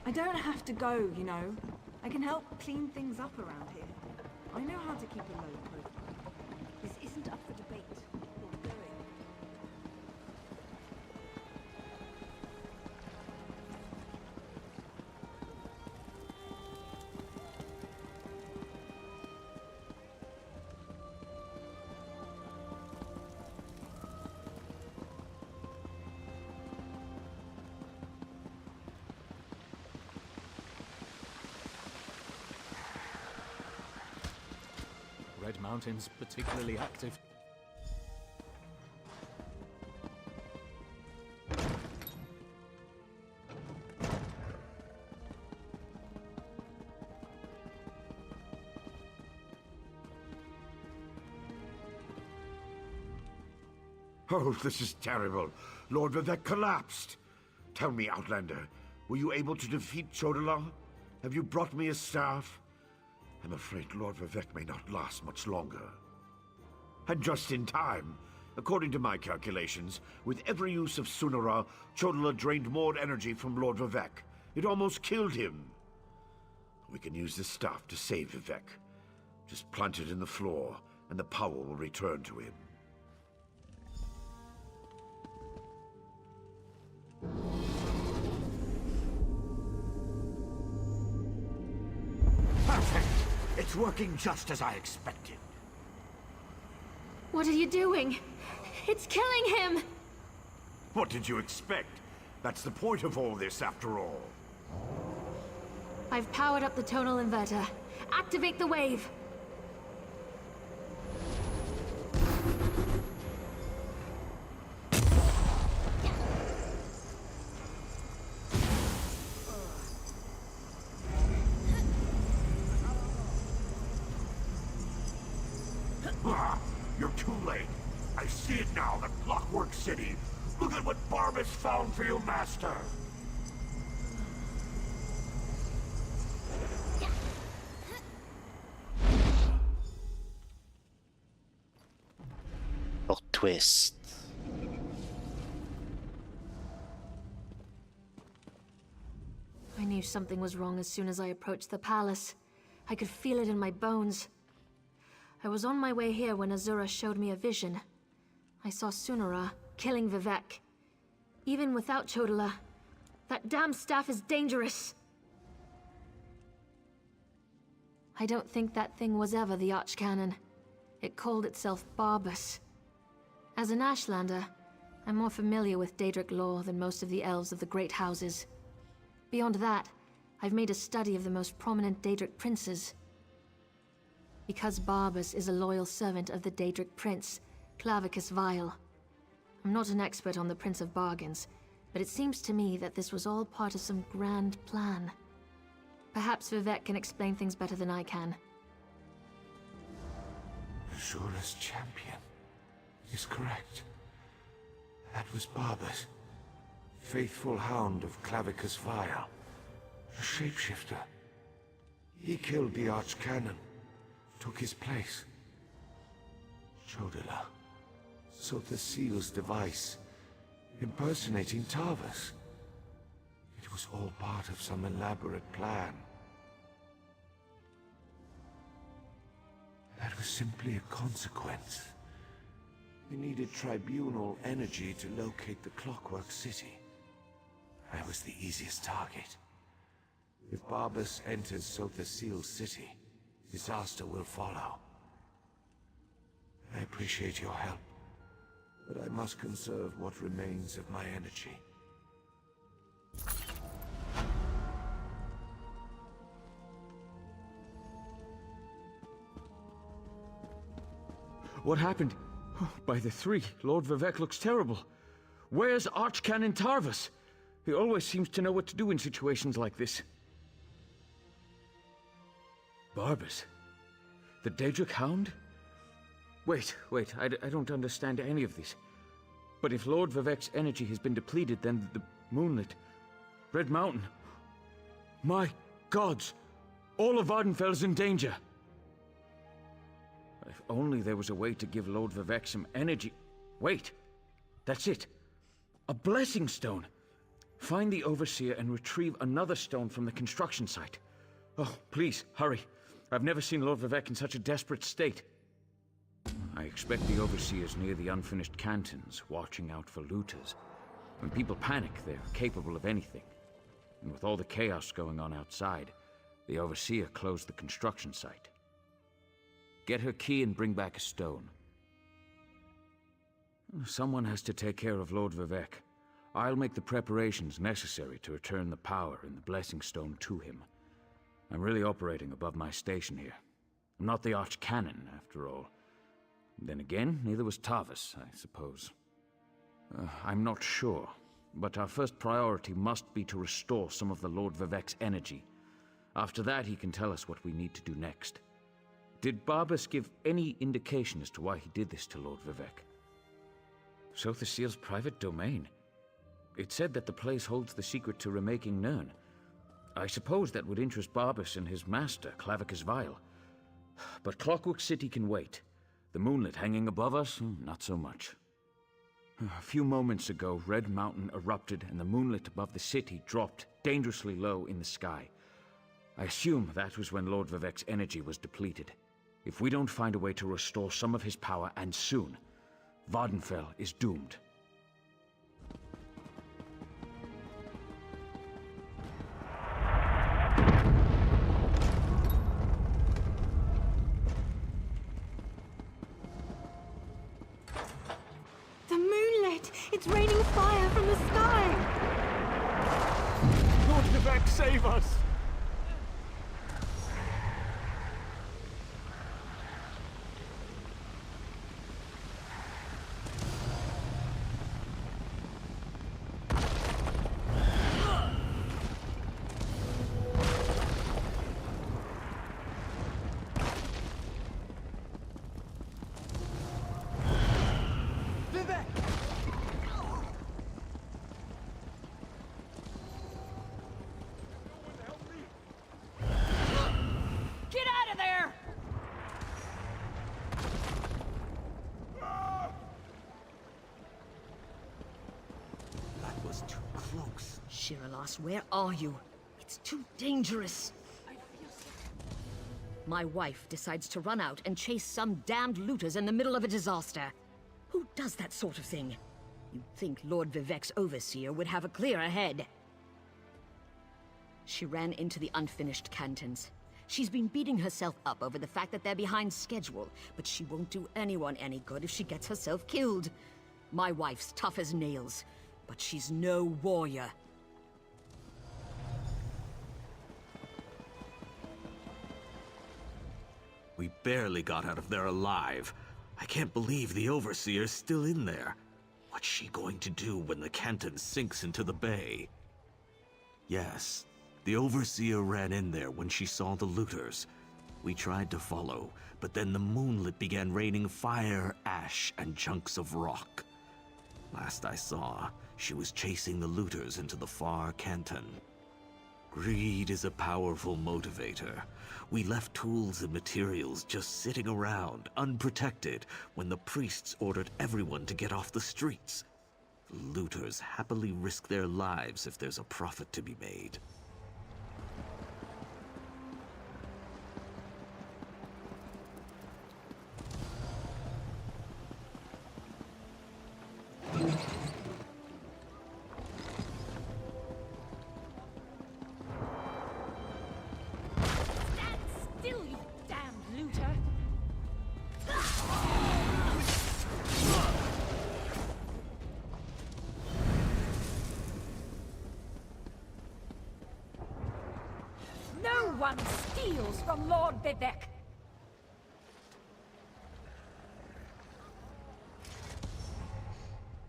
I don't have to go, you know. I can help clean things up around here. I know how to keep a low profile. This isn't up for debate. You're going. Red Mountain's particularly active. Oh, this is terrible. Lord Vivek collapsed. Tell me, Outlander, were you able to defeat Chodola? Have you brought me his staff? I'm afraid Lord Vivek may not last much longer. And just in time. According to my calculations, with every use of Sunara, Chodola drained more energy from Lord Vivek. It almost killed him. We can use this staff to save Vivek. Just plant it in the floor, and the power will return to him. Perfect! It's working just as I expected. What are you doing? It's killing him! What did you expect? That's the point of all this, after all. I've powered up the tonal inverter. Activate the wave! You're too late. I see it now, the Clockwork City. Look at what Barbas found for you, Master. Plot twist. I knew something was wrong as soon as I approached the palace. I could feel it in my bones. I was on my way here when Azura showed me a vision. I saw Sunara killing Vivek. Even without Chodola, that damn staff is dangerous. I don't think that thing was ever the Archcanon. It called itself Barbas. As an Ashlander, I'm more familiar with Daedric lore than most of the elves of the Great Houses. Beyond that, I've made a study of the most prominent Daedric princes. Because Barbas is a loyal servant of the Daedric prince, Clavicus Vile. I'm not an expert on the Prince of Bargains, but it seems to me that this was all part of some grand plan. Perhaps Vivek can explain things better than I can. Azura's champion is correct. That was Barbas, faithful hound of Clavicus Vile, a shapeshifter. He killed the Archcanon, took his place. Chodola sought the seal's device, impersonating Tarvas. It was all part of some elaborate plan. That was simply a consequence. We needed tribunal energy to locate the Clockwork City. I was the easiest target. If Barbas enters Sotha Seal's city, disaster will follow. I appreciate your help, but I must conserve what remains of my energy. What happened? Oh, by the three, Lord Vivek looks terrible. Where's Archcanon Tarvas? He always seems to know what to do in situations like this. Barbas? The Daedric Hound? Wait, I don't understand any of this. But if Lord Vivek's energy has been depleted, then the Moonlit, Red Mountain... My gods! All of Vardenfell's in danger! If only there was a way to give Lord Vivek some energy... Wait! That's it! A blessing stone! Find the Overseer and retrieve another stone from the construction site. Oh, please, hurry. I've never seen Lord Vivec in such a desperate state. I expect the Overseer's near the unfinished cantons, watching out for looters. When people panic, they're capable of anything. And with all the chaos going on outside, the Overseer closed the construction site. Get her key and bring back a stone. Someone has to take care of Lord Vivec. I'll make the preparations necessary to return the power and the Blessing Stone to him. I'm really operating above my station here. I'm not the Archcanon, after all. Then again, neither was Tavis, I suppose. I'm not sure, but our first priority must be to restore some of the Lord Vivec's energy. After that, he can tell us what we need to do next. Did Barbas give any indication as to why he did this to Lord Vivec? Sotha Seal's private domain. It said that the place holds the secret to remaking Nirn. I suppose that would interest Barbas and his master, Clavicus Vile. But Clockwork City can wait. The moonlit hanging above us, not so much. A few moments ago, Red Mountain erupted and the moonlit above the city dropped dangerously low in the sky. I assume that was when Lord Vivec's energy was depleted. If we don't find a way to restore some of his power, and soon, Vardenfell is doomed. The moonlit! It's raining fire from the sky! Lord Vivec, save us! Shiralas, where are you? It's too dangerous. My wife decides to run out and chase some damned looters in the middle of a disaster. Who does that sort of thing? You'd think Lord Vivec's Overseer would have a clearer head. She ran into the unfinished cantons. She's been beating herself up over the fact that they're behind schedule, but she won't do anyone any good if she gets herself killed. My wife's tough as nails, but she's no warrior. We barely got out of there alive. I can't believe the Overseer's still in there. What's she going to do when the Canton sinks into the bay? Yes, the Overseer ran in there when she saw the looters. We tried to follow, but then the moonlit began raining fire, ash, and chunks of rock. Last I saw, she was chasing the looters into the far Canton. Greed is a powerful motivator. We left tools and materials just sitting around, unprotected, when the priests ordered everyone to get off the streets. The looters happily risk their lives if there's a profit to be made. No one steals from Lord Vivec.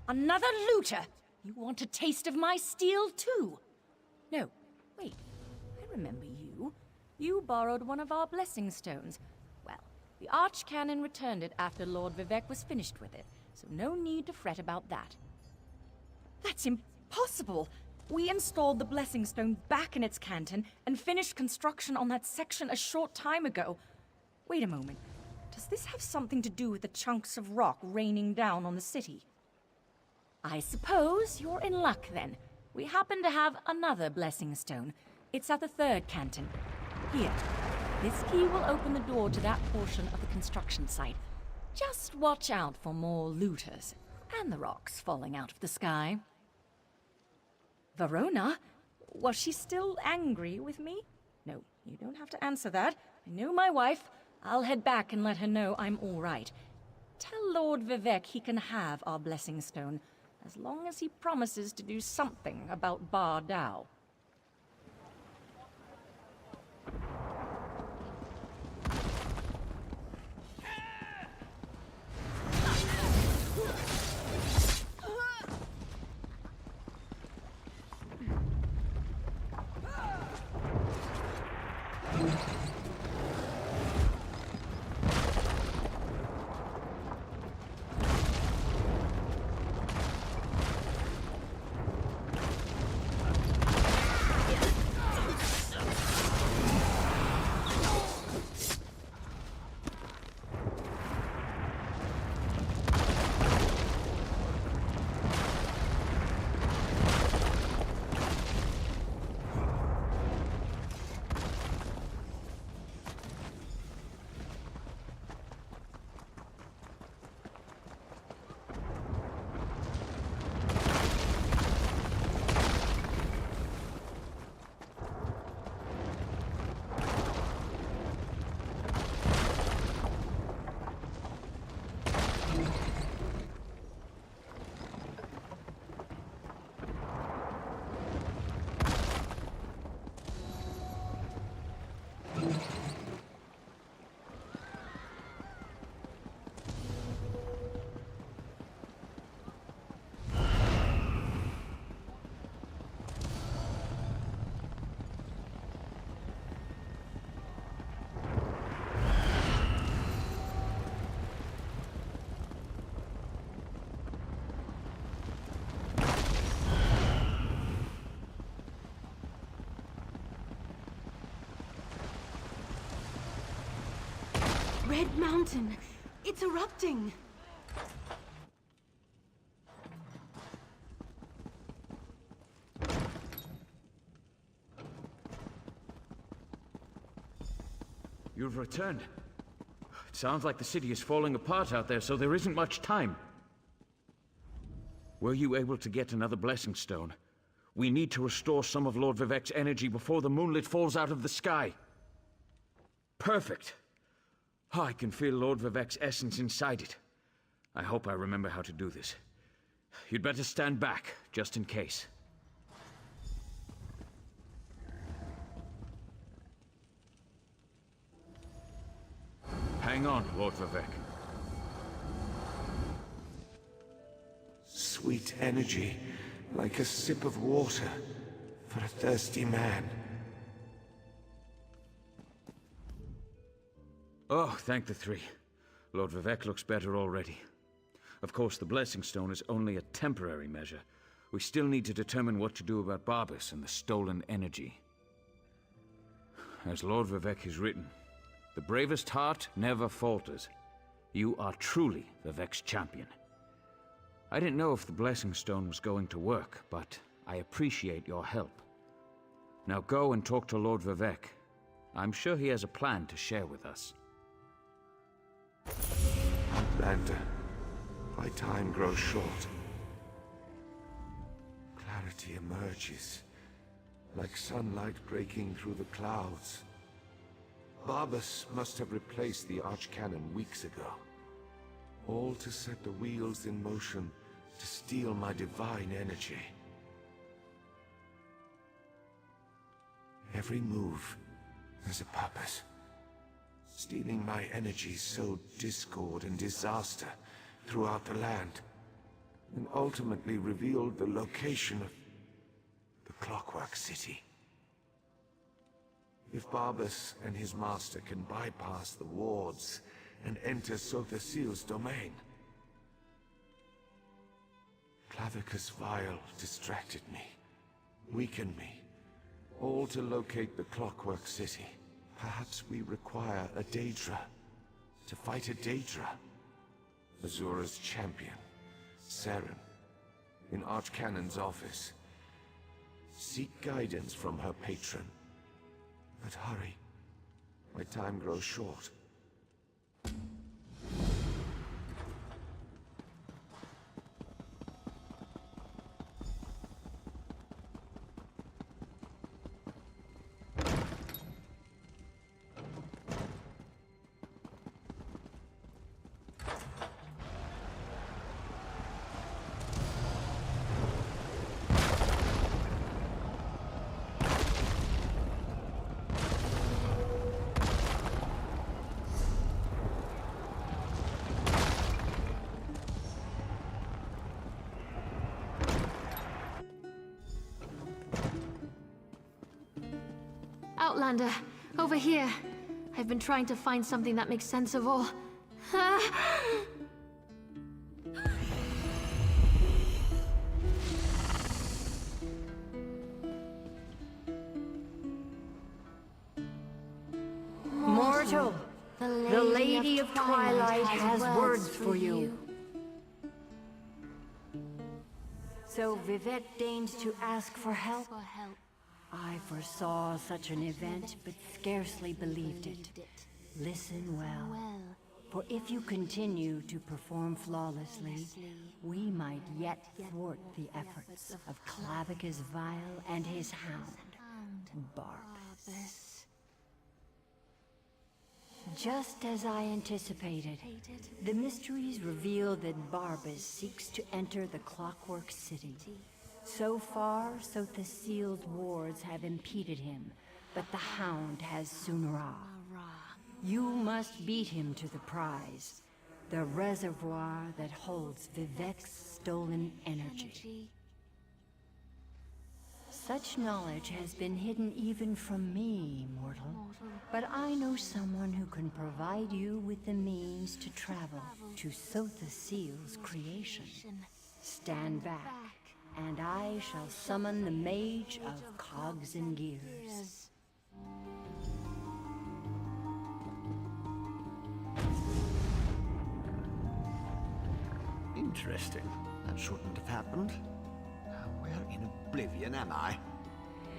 Another looter? You want a taste of my steel, too? No, wait. I remember you. You borrowed one of our blessing stones. Well, the Archcanon returned it after Lord Vivec was finished with it, so no need to fret about that. That's impossible! We installed the Blessing Stone back in its canton and finished construction on that section a short time ago. Wait a moment. Does this have something to do with the chunks of rock raining down on the city? I suppose you're in luck then. We happen to have another blessing stone. It's at the third canton. Here. This key will open the door to that portion of the construction site. Just watch out for more looters, and the rocks falling out of the sky. Verona? Was she still angry with me? No, you don't have to answer that. I know my wife. I'll head back and let her know I'm all right. Tell Lord Vivek he can have our blessing stone, as long as he promises to do something about Bar Dao. Red Mountain! It's erupting! You've returned. It sounds like the city is falling apart out there, so there isn't much time. Were you able to get another blessing stone? We need to restore some of Lord Vivek's energy before the moonlit falls out of the sky. Perfect. I can feel Lord Vivek's essence inside it. I hope I remember how to do this. You'd better stand back, just in case. Hang on, Lord Vivek. Sweet energy, like a sip of water for a thirsty man. Oh, thank the three. Lord Vivek looks better already. Of course, the Blessing Stone is only a temporary measure. We still need to determine what to do about Barbas and the stolen energy. As Lord Vivek has written, the bravest heart never falters. You are truly Vivek's champion. I didn't know if the Blessing Stone was going to work, but I appreciate your help. Now go and talk to Lord Vivek. I'm sure he has a plan to share with us. Outlander, my time grows short. Clarity emerges, like sunlight breaking through the clouds. Barbas must have replaced the Archcanon weeks ago. All to set the wheels in motion to steal my divine energy. Every move has a purpose. Stealing my energy sowed discord and disaster throughout the land, and ultimately revealed the location of the Clockwork City. If Barbas and his master can bypass the wards and enter Sothasil's domain. Clavicus Vile distracted me, weakened me, all to locate the Clockwork City. Perhaps we require a Daedra to fight a Daedra. Azura's champion, Seren, in Archcanon's office. Seek guidance from her patron. But hurry. My time grows short. Outlander, over here. I've been trying to find something that makes sense of all. Mortal, the Lady of Twilight has words for you. So Vivek deigns to ask for help? I foresaw such an event, but scarcely believed it. Listen well, for if you continue to perform flawlessly, we might yet thwart the efforts of Clavicus Vile and his hound, Barbas. Just as I anticipated, the mysteries reveal that Barbas seeks to enter the Clockwork City. So far, the sealed wards have impeded him, but the Hound has Sunra. You must beat him to the prize, the reservoir that holds Vivek's stolen energy. Such knowledge has been hidden even from me, mortal. But I know someone who can provide you with the means to travel to Sotha Seal's creation. Stand back, and I shall summon the Mage of Cogs and Gears. Interesting. That shouldn't have happened. Where in oblivion am I?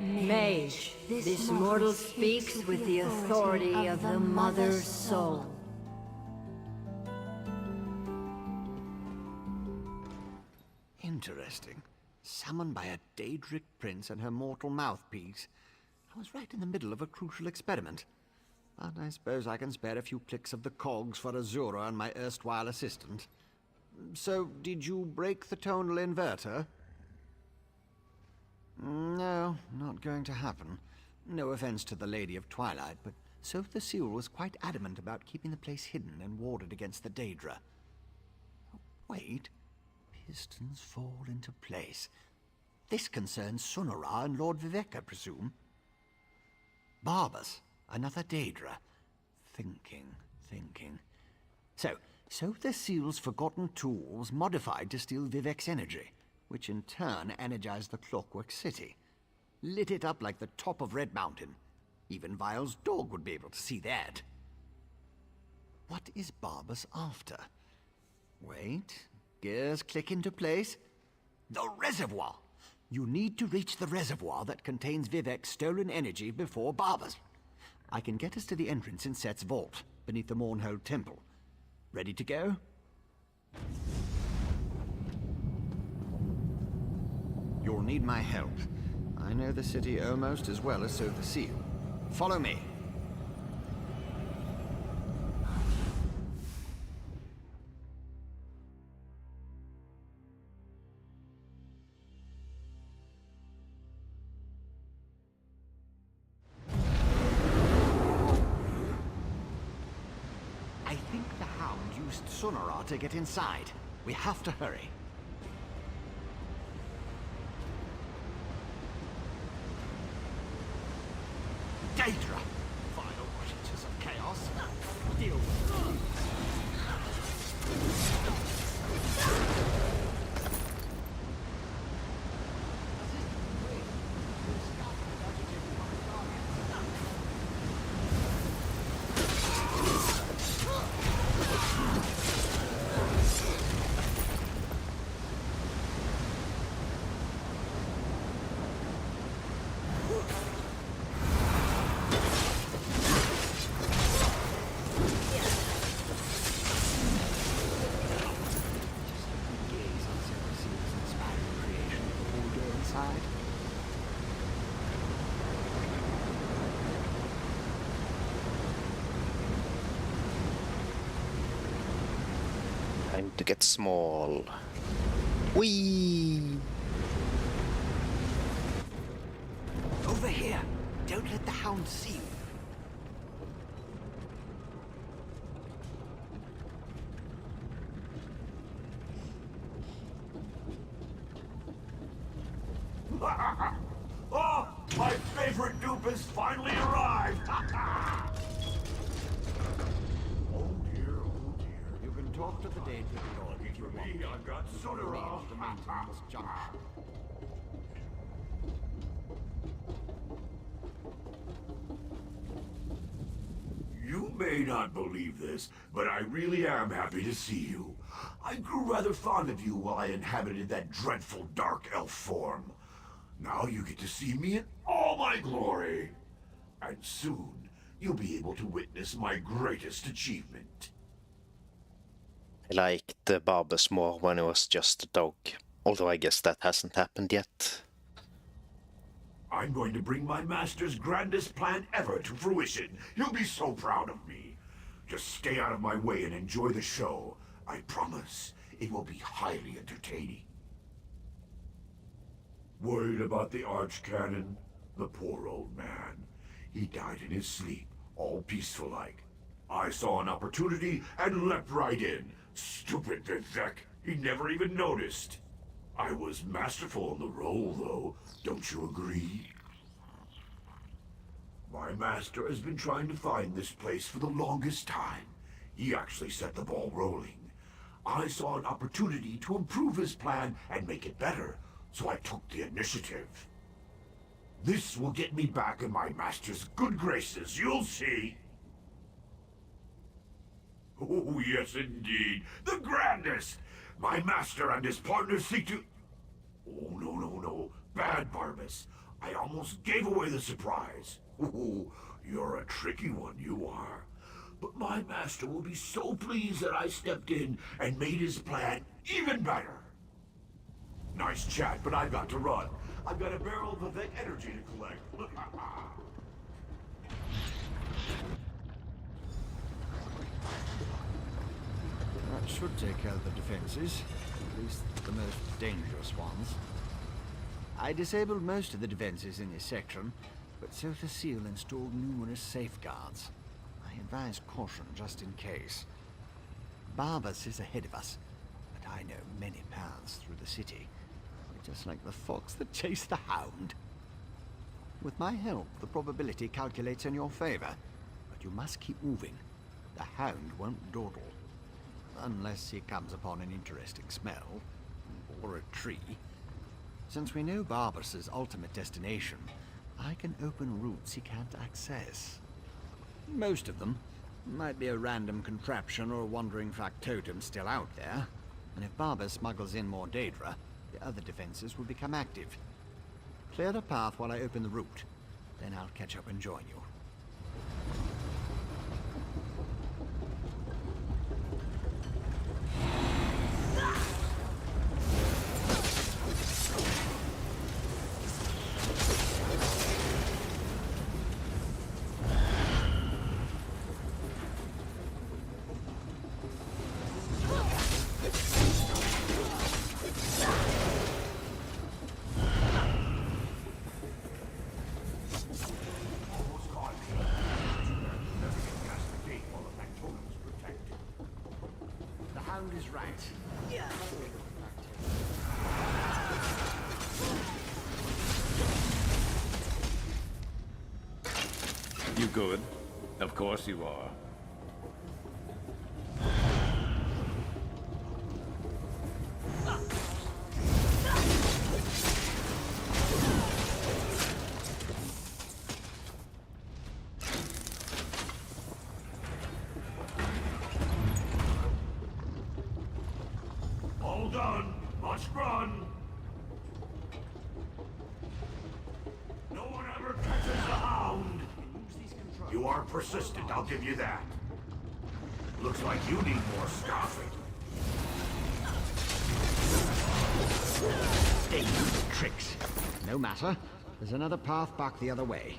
Mage, this mortal speaks with the authority of the Mother's Soul. Interesting. Summoned by a Daedric prince and her mortal mouthpiece. I was right in the middle of a crucial experiment. But I suppose I can spare a few clicks of the cogs for Azura and my erstwhile assistant. So, did you break the tonal inverter? No, not going to happen. No offense to the Lady of Twilight, but Sotha Seal was quite adamant about keeping the place hidden and warded against the Daedra. Wait. Pistons fall into place. This concerns Sunara and Lord Vivek, I presume. Barbas, another Daedra. Thinking. So the Seal's forgotten tools modified to steal Vivek's energy, which in turn energized the Clockwork City. Lit it up like the top of Red Mountain. Even Vile's dog would be able to see that. What is Barbas after? Wait, gears click into place. The reservoir! You need to reach the reservoir that contains Vivek's stolen energy before Barbas. I can get us to the entrance in Set's vault, beneath the Mournhold Temple. Ready to go? You'll need my help. I know the city almost as well as Sotha Seal. Follow me. I think the Hound used Sunara to get inside. We have to hurry. Daedra! Vile creatures of chaos. Deal with them. Time to get small. Whee! Over here! Don't let the hound see you. Oh, my favorite dupe has finally arrived! Oh dear. You can talk to the Daedric Lord if you want. I've got soda roll. The maintenance junction. You may not believe this, but I really am happy to see you. I grew rather fond of you while I inhabited that dreadful dark elf form. Now you get to see me in all my glory. And soon, you'll be able to witness my greatest achievement. I liked the Barbas more when it was just a dog. Although I guess that hasn't happened yet. I'm going to bring my master's grandest plan ever to fruition. He'll be so proud of me. Just stay out of my way and enjoy the show. I promise it will be highly entertaining. Worried about the archcanon? The poor old man. He died in his sleep, all peaceful-like. I saw an opportunity and leapt right in. Stupid Vivek. He never even noticed. I was masterful in the role, though. Don't you agree? My master has been trying to find this place for the longest time. He actually set the ball rolling. I saw an opportunity to improve his plan and make it better, so I took the initiative. This will get me back in my master's good graces, you'll see. Oh, yes, indeed. The grandest! My master and his partner seek to... Oh, no. Bad, Barbas. I almost gave away the surprise. Oh, you're a tricky one, you are. But my master will be so pleased that I stepped in and made his plan even better. Nice chat, but I've got to run. I've got a barrel of Vivek energy to collect. That should take care of the defenses, at least the most dangerous ones. I disabled most of the defenses in this section, but so Facile installed numerous safeguards. I advise caution just in case. Barbas is ahead of us, but I know many paths through the city. We're just like the fox that chased the hound. With my help, the probability calculates in your favor, but you must keep moving. The hound won't dawdle. Unless he comes upon an interesting smell, or a tree. Since we know Barbas's ultimate destination, I can open routes he can't access. Most of them. Might be a random contraption or a wandering factotum still out there. And if Barbas smuggles in more Daedra, the other defenses will become active. Clear the path while I open the route. Then I'll catch up and join you. Is right. Yeah. You good? Of course you are. All done. Must run. No one ever catches the hound. You are persistent, I'll give you that. Looks like you need more staffing. Stay using tricks. No matter. There's another path back the other way.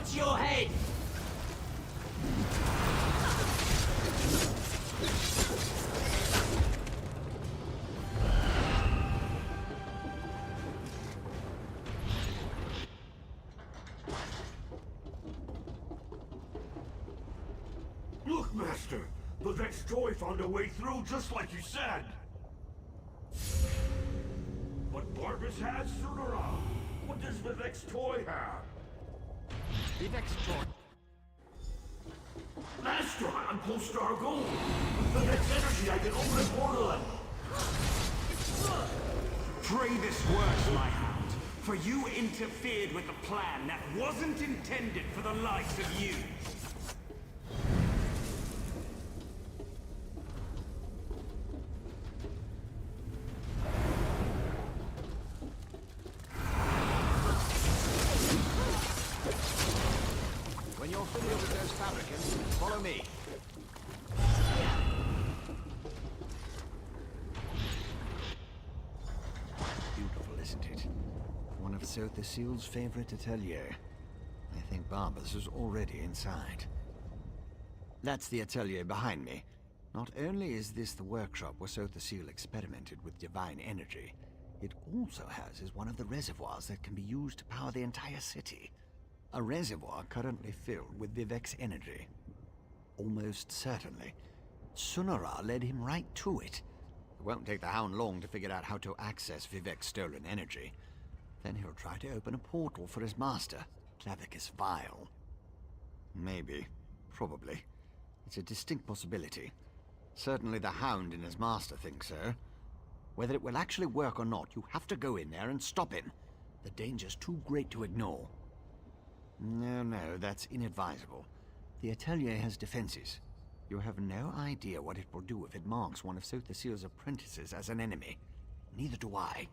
Watch your head! Look, Master! The Vex toy found a way through just like you said! But Barbas has Sunara! What does the Vex toy have? The Vex toy. Master, I'm close to our goal! With the Vex energy, I can open a portal and... Pray this works, my hound, for you interfered with a plan that wasn't intended for the likes of you. When you're familiar with those fabricants, follow me. Beautiful, isn't it? One of Sotha Seal's favorite atelier. I think Barbas is already inside. That's the atelier behind me. Not only is this the workshop where Sotha Seal experimented with divine energy, it also houses one of the reservoirs that can be used to power the entire city. A reservoir currently filled with Vivek's energy. Almost certainly, Sunara led him right to it. It won't take the Hound long to figure out how to access Vivek's stolen energy. Then he'll try to open a portal for his master, Clavicus Vile. Maybe. Probably. It's a distinct possibility. Certainly the Hound and his master think so. Whether it will actually work or not, you have to go in there and stop him. The danger's too great to ignore. No, that's inadvisable. The atelier has defenses. You have no idea what it will do if it marks one of Sotha Seal's apprentices as an enemy. Neither do I.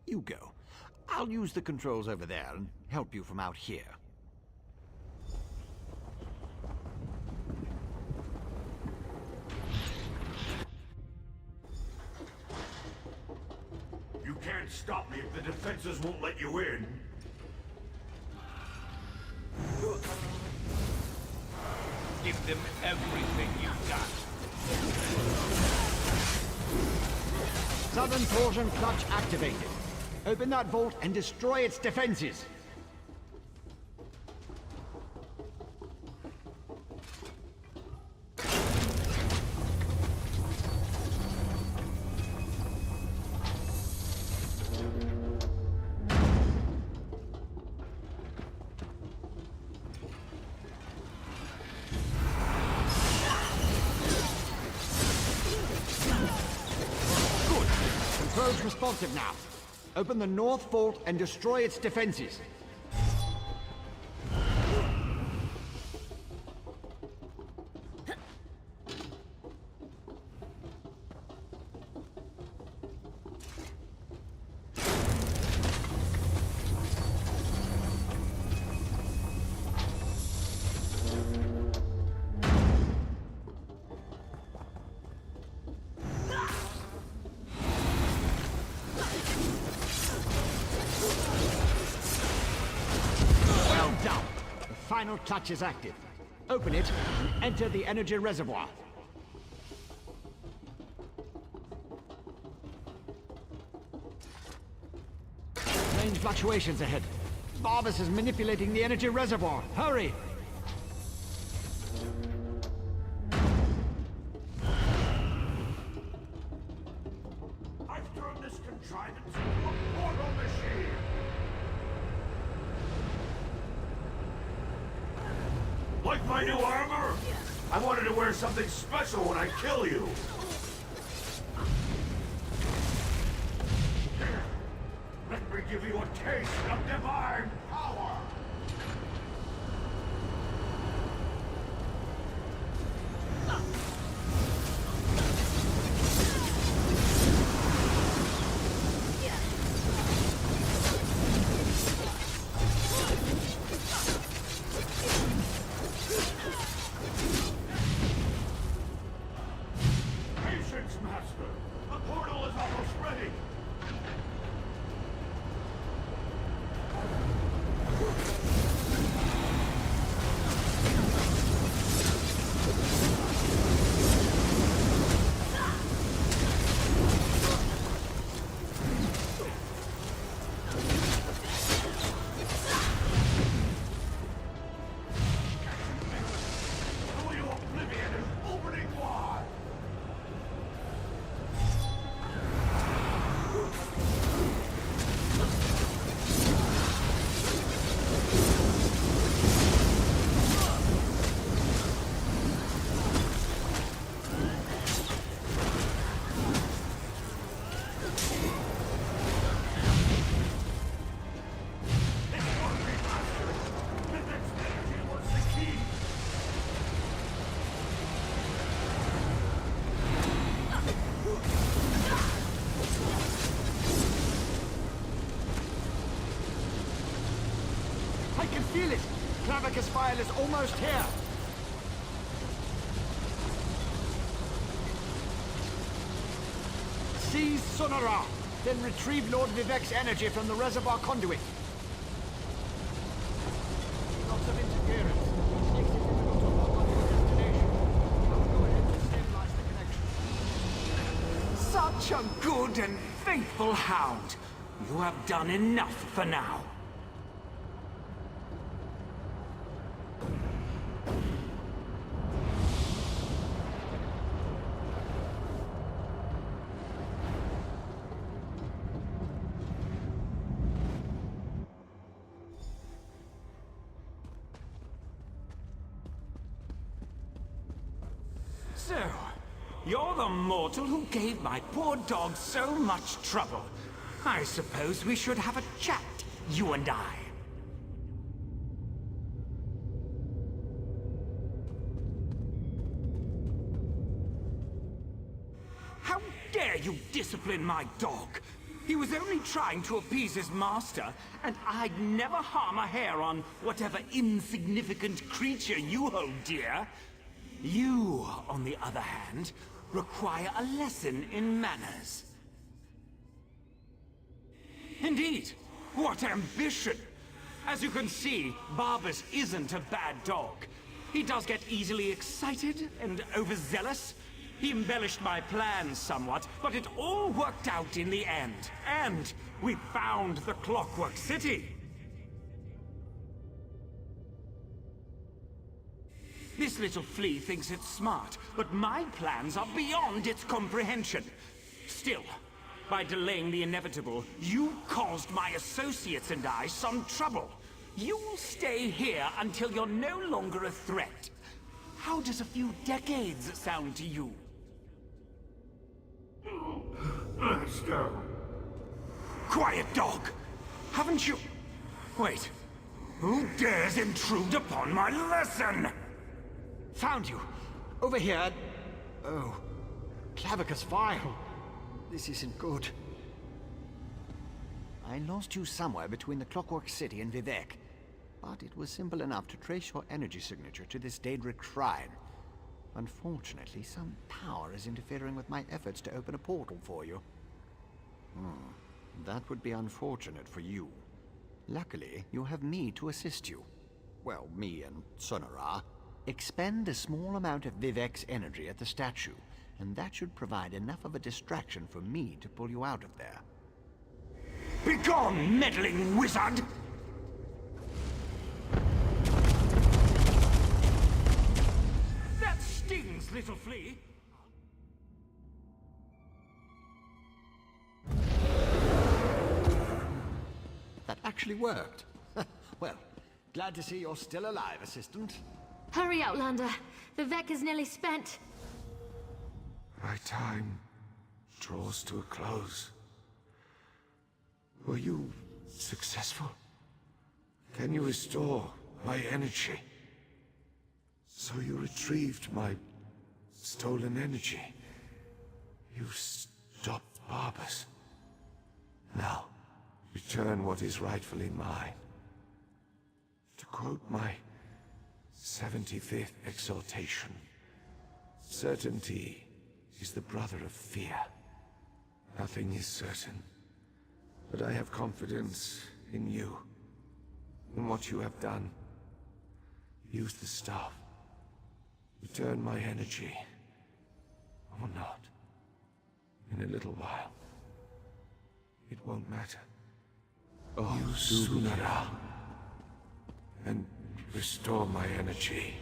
You go. I'll use the controls over there and help you from out here. You can't stop me if the defenses won't let you in. Give them everything you've got. Southern torsion clutch activated. Open that vault and destroy its defenses. Control's responsive now. Open the north vault and destroy its defenses. Final clutch is active. Open it and enter the energy reservoir. Range fluctuations ahead. Barbas is manipulating the energy reservoir. Hurry! I've turned this contrivance into a portal machine! Like my new armor? I wanted to wear something special when I kill you. Here, let me give you a taste of divine power. Master, the portal is almost ready. I can feel it! Clavicus File is almost here! Seize Sonora, then retrieve Lord Vivek's energy from the reservoir conduit. Lots of interference. Makes it difficult to lock on your destination. I'll go ahead and stabilize the connection. Such a good and faithful hound. You have done enough for now. So, you're the mortal who gave my poor dog so much trouble. I suppose we should have a chat, you and I. How dare you discipline my dog? He was only trying to appease his master, and I'd never harm a hair on whatever insignificant creature you hold dear. You, on the other hand, require a lesson in manners. Indeed, what ambition! As you can see, Barbas isn't a bad dog. He does get easily excited and overzealous. He embellished my plans somewhat, but it all worked out in the end. And we found the Clockwork City. This little flea thinks it's smart, but my plans are beyond its comprehension. Still, by delaying the inevitable, you caused my associates and I some trouble. You will stay here until you're no longer a threat. How does a few decades sound to you? Let's go. Quiet, dog! Haven't you... Wait. Who dares intrude upon my lesson? Found you! Over here! Oh... Clavicus File! This isn't good. I lost you somewhere between the Clockwork City and Vivek. But it was simple enough to trace your energy signature to this Daedric shrine. Unfortunately, some power is interfering with my efforts to open a portal for you. That would be unfortunate for you. Luckily, you have me to assist you. Well, me and Sonora. Expend a small amount of Vivek's energy at the statue, and that should provide enough of a distraction for me to pull you out of there. Begone, meddling wizard! That stings, little flea! That actually worked. Well, glad to see you're still alive, Assistant. Hurry, Outlander. Vivek is nearly spent. My time draws to a close. Were you successful? Can you restore my energy? So you retrieved my stolen energy. You stopped Barbas. Now, return what is rightfully mine. To quote my 75th exhortation, certainty is the brother of fear. Nothing is certain, but I have confidence in you, in what you have done. Use the staff. Return my energy, or not. In a little while, it won't matter. Use Sunara, and restore my energy.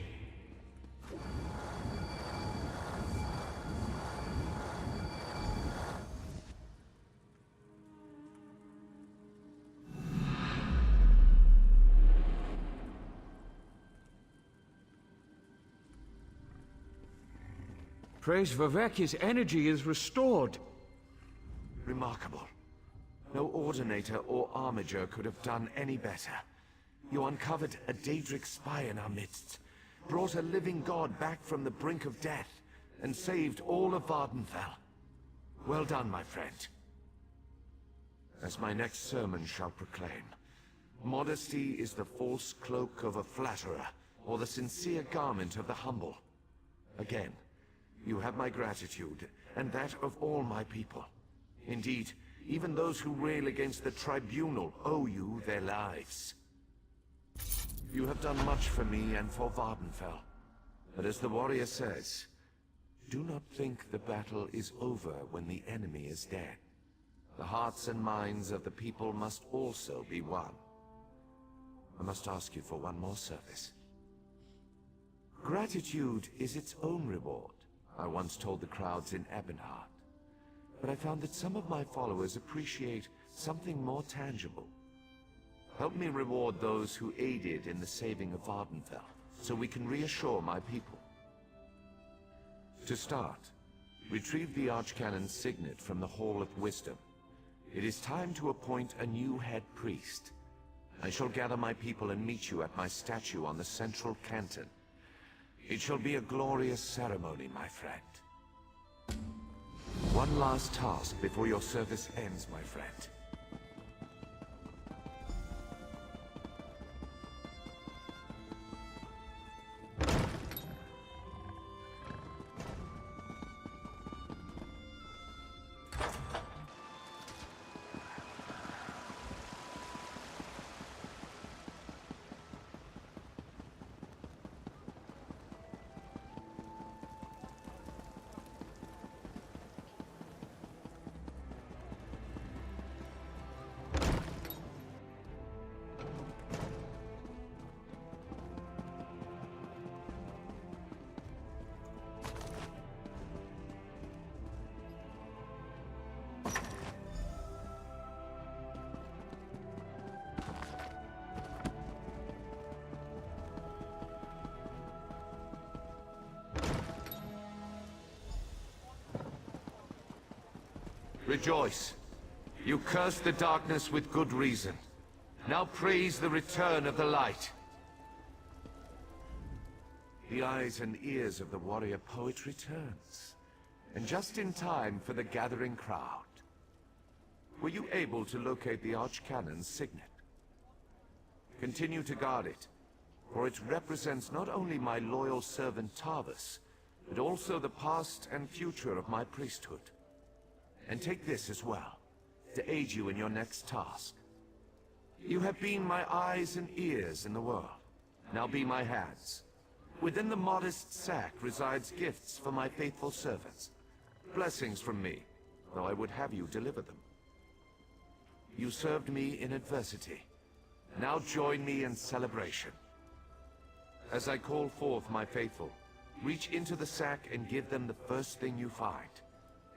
Praise Vivek, his energy is restored. Remarkable. No Ordinator or Armiger could have done any better. You uncovered a Daedric spy in our midst, brought a living god back from the brink of death, and saved all of Vardenfell. Well done, my friend. As my next sermon shall proclaim, Modesty is the false cloak of a flatterer, or the sincere garment of the humble. Again, you have my gratitude, and that of all my people. Indeed, even those who rail against the tribunal owe you their lives. You have done much for me and for Vardenfell. But as the warrior says, do not think the battle is over when the enemy is dead. The hearts and minds of the people must also be won. I must ask you for one more service. Gratitude is its own reward, I once told the crowds in Ebonheart. But I found that some of my followers appreciate something more tangible. Help me reward those who aided in the saving of Vardenfell, so we can reassure my people. To start, retrieve the Archcanon's signet from the Hall of Wisdom. It is time to appoint a new head priest. I shall gather my people and meet you at my statue on the central canton. It shall be a glorious ceremony, my friend. One last task before your service ends, my friend. Rejoice. You cursed the darkness with good reason. Now praise the return of the light. The eyes and ears of the warrior poet returns, and just in time for the gathering crowd. Were you able to locate the Archcanon's signet? Continue to guard it, for it represents not only my loyal servant Tarvis, but also the past and future of my priesthood. And take this as well, to aid you in your next task. You have been my eyes and ears in the world. Now be my hands. Within the modest sack resides gifts for my faithful servants. Blessings from me, though I would have you deliver them. You served me in adversity. Now join me in celebration. As I call forth my faithful, reach into the sack and give them the first thing you find.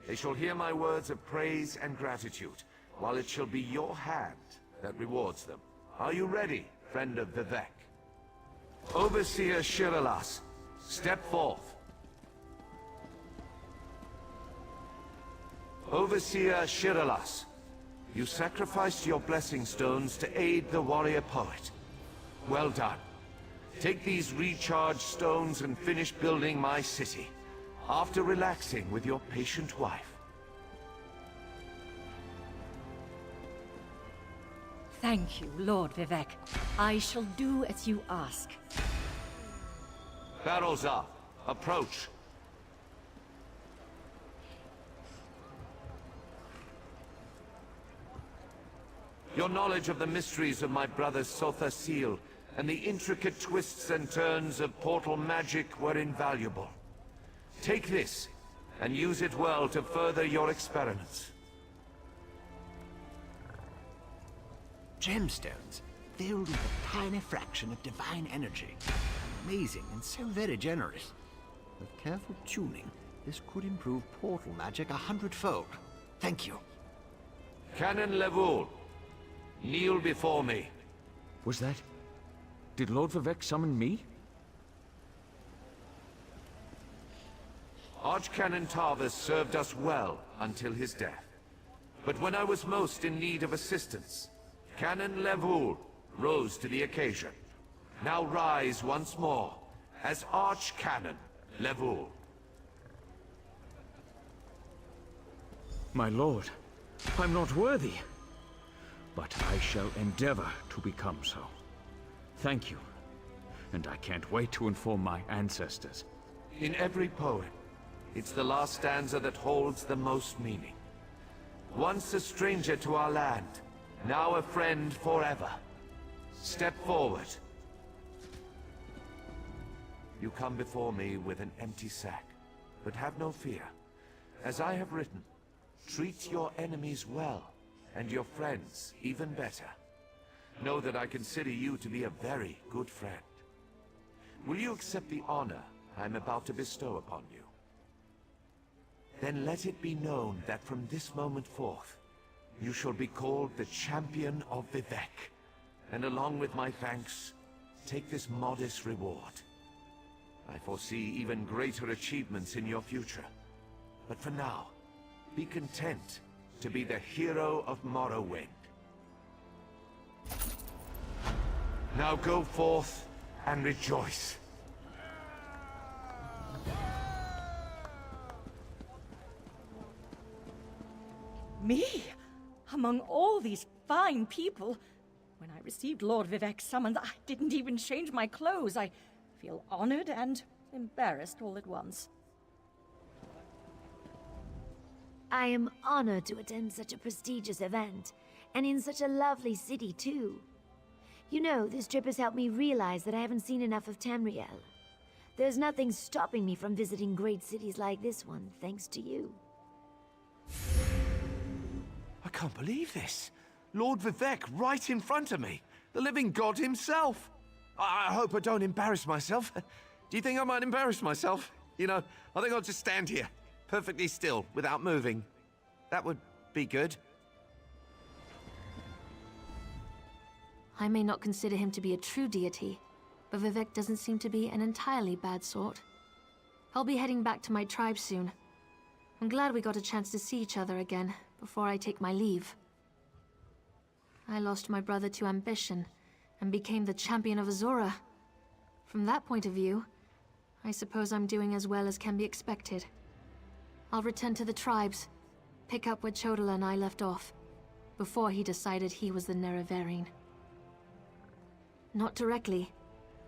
They shall hear my words of praise and gratitude, while it shall be your hand that rewards them. Are you ready, friend of Vivek? Overseer Shiralas, step forth. Overseer Shiralas, you sacrificed your blessing stones to aid the warrior poet. Well done. Take these recharged stones and finish building my city, after relaxing with your patient wife. Thank you, Lord Vivek. I shall do as you ask. Barrels up. Approach. Your knowledge of the mysteries of my brother Sotha Seal and the intricate twists and turns of portal magic were invaluable. Take this, and use it well to further your experiments. Gemstones, filled with a tiny fraction of divine energy. Amazing and so very generous. With careful tuning, this could improve portal magic 100-fold. Thank you. Canon Levoul, kneel before me. Was that... Did Lord Vivek summon me? Archcanon Tarvis served us well until his death. But when I was most in need of assistance, Canon Levoul rose to the occasion. Now rise once more as Archcanon Levoul. My lord, I'm not worthy. but I shall endeavor to become so. Thank you, and I can't wait to inform my ancestors. In every poem, it's the last stanza that holds the most meaning. Once a stranger to our land, now a friend forever. Step forward. You come before me with an empty sack, but have no fear. As I have written, treat your enemies well, and your friends even better. Know that I consider you to be a very good friend. Will you accept the honor I'm about to bestow upon you? Then let it be known that from this moment forth, you shall be called the Champion of Vivec, and along with my thanks, take this modest reward. I foresee even greater achievements in your future, but for now, be content to be the hero of Morrowind. Now go forth and rejoice. Me? Among all these fine people? When I received Lord Vivec's summons, I didn't even change my clothes. I feel honored and embarrassed all at once. I am honored to attend such a prestigious event, and in such a lovely city, too. You know, this trip has helped me realize that I haven't seen enough of Tamriel. There's nothing stopping me from visiting great cities like this one, thanks to you. I can't believe this. Lord Vivec right in front of me. The living god himself. I hope I don't embarrass myself. Do you think I might embarrass myself? You know, I think I'll just stand here, perfectly still, without moving. That would be good. I may not consider him to be a true deity, but Vivec doesn't seem to be an entirely bad sort. I'll be heading back to my tribe soon. I'm glad we got a chance to see each other again before I take my leave. I lost my brother to ambition and became the champion of Azora. From that point of view, I suppose I'm doing as well as can be expected. I'll return to the tribes, pick up where Chodola and I left off, before he decided he was the Nerevarine. Not directly,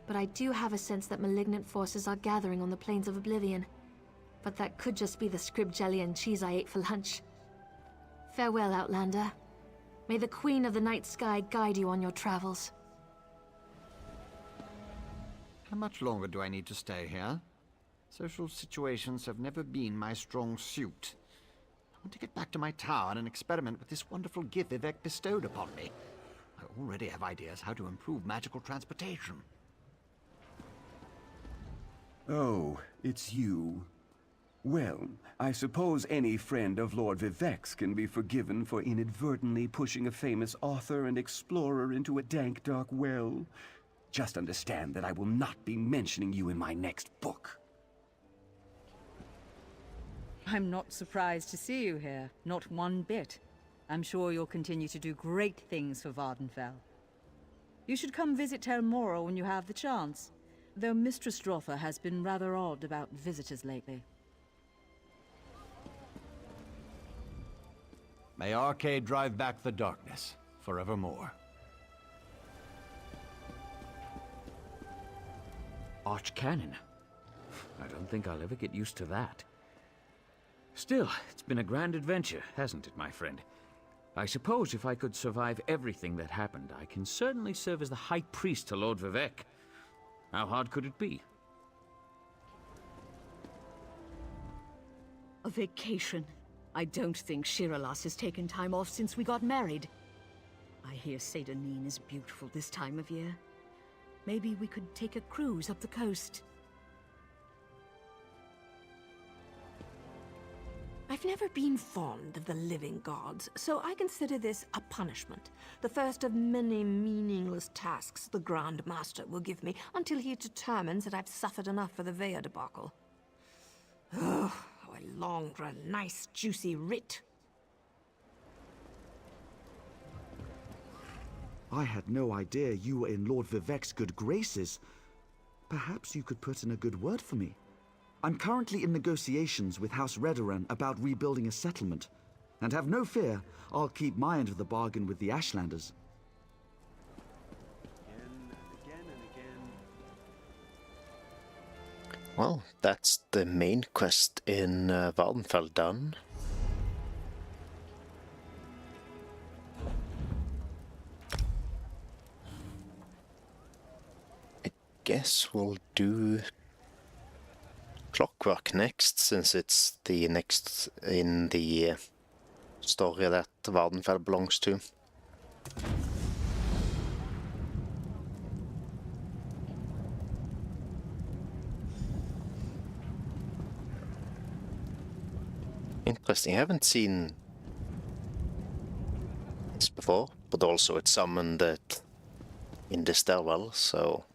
but I do have a sense that malignant forces are gathering on the plains of Oblivion. But that could just be the scrib jelly and cheese I ate for lunch. Farewell, Outlander. May the Queen of the Night Sky guide you on your travels. How much longer do I need to stay here? Social situations have never been my strong suit. I want to get back to my tower and experiment with this wonderful gift Vivec bestowed upon me. I already have ideas how to improve magical transportation. Oh, it's you. Well, I suppose any friend of Lord Vivec's can be forgiven for inadvertently pushing a famous author and explorer into a dank, dark well. Just understand that I will not be mentioning you in my next book. I'm not surprised to see you here, not one bit. I'm sure you'll continue to do great things for Vardenfell. You should come visit Tel Mora when you have the chance, though Mistress Drotha has been rather odd about visitors lately. May Arcade drive back the darkness, forevermore. Archcannon. I don't think I'll ever get used to that. Still, it's been a grand adventure, hasn't it, my friend? I suppose if I could survive everything that happened, I can certainly serve as the High Priest to Lord Vivec. How hard could it be? A vacation. I don't think Shiralas has taken time off since we got married. I hear Seydonin is beautiful this time of year. Maybe we could take a cruise up the coast. I've never been fond of the living gods, so I consider this a punishment. The first of many meaningless tasks the Grand Master will give me until he determines that I've suffered enough for the Veya debacle. Oh, how I long for a nice, juicy writ. I had no idea you were in Lord Vivec's good graces. Perhaps you could put in a good word for me. I'm currently in negotiations with House Redoran about rebuilding a settlement. And have no fear, I'll keep my end of the bargain with the Ashlanders. Well, that's the main quest in Vardenfell done. I guess we'll do Clockwork next, since it's the next in the story that Vardenfell belongs to. Interesting, I haven't seen this before, but also it's summoned it in the stairwell, so...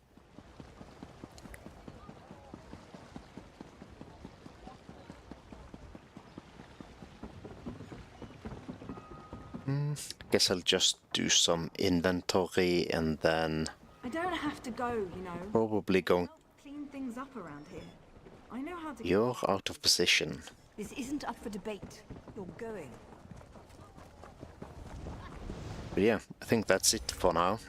Guess I'll just do some inventory and then I don't have to go, you know. probably going... Clean things up around here. I know how to. You're out of position. This isn't up for debate. You're going. But yeah, I think that's it for now.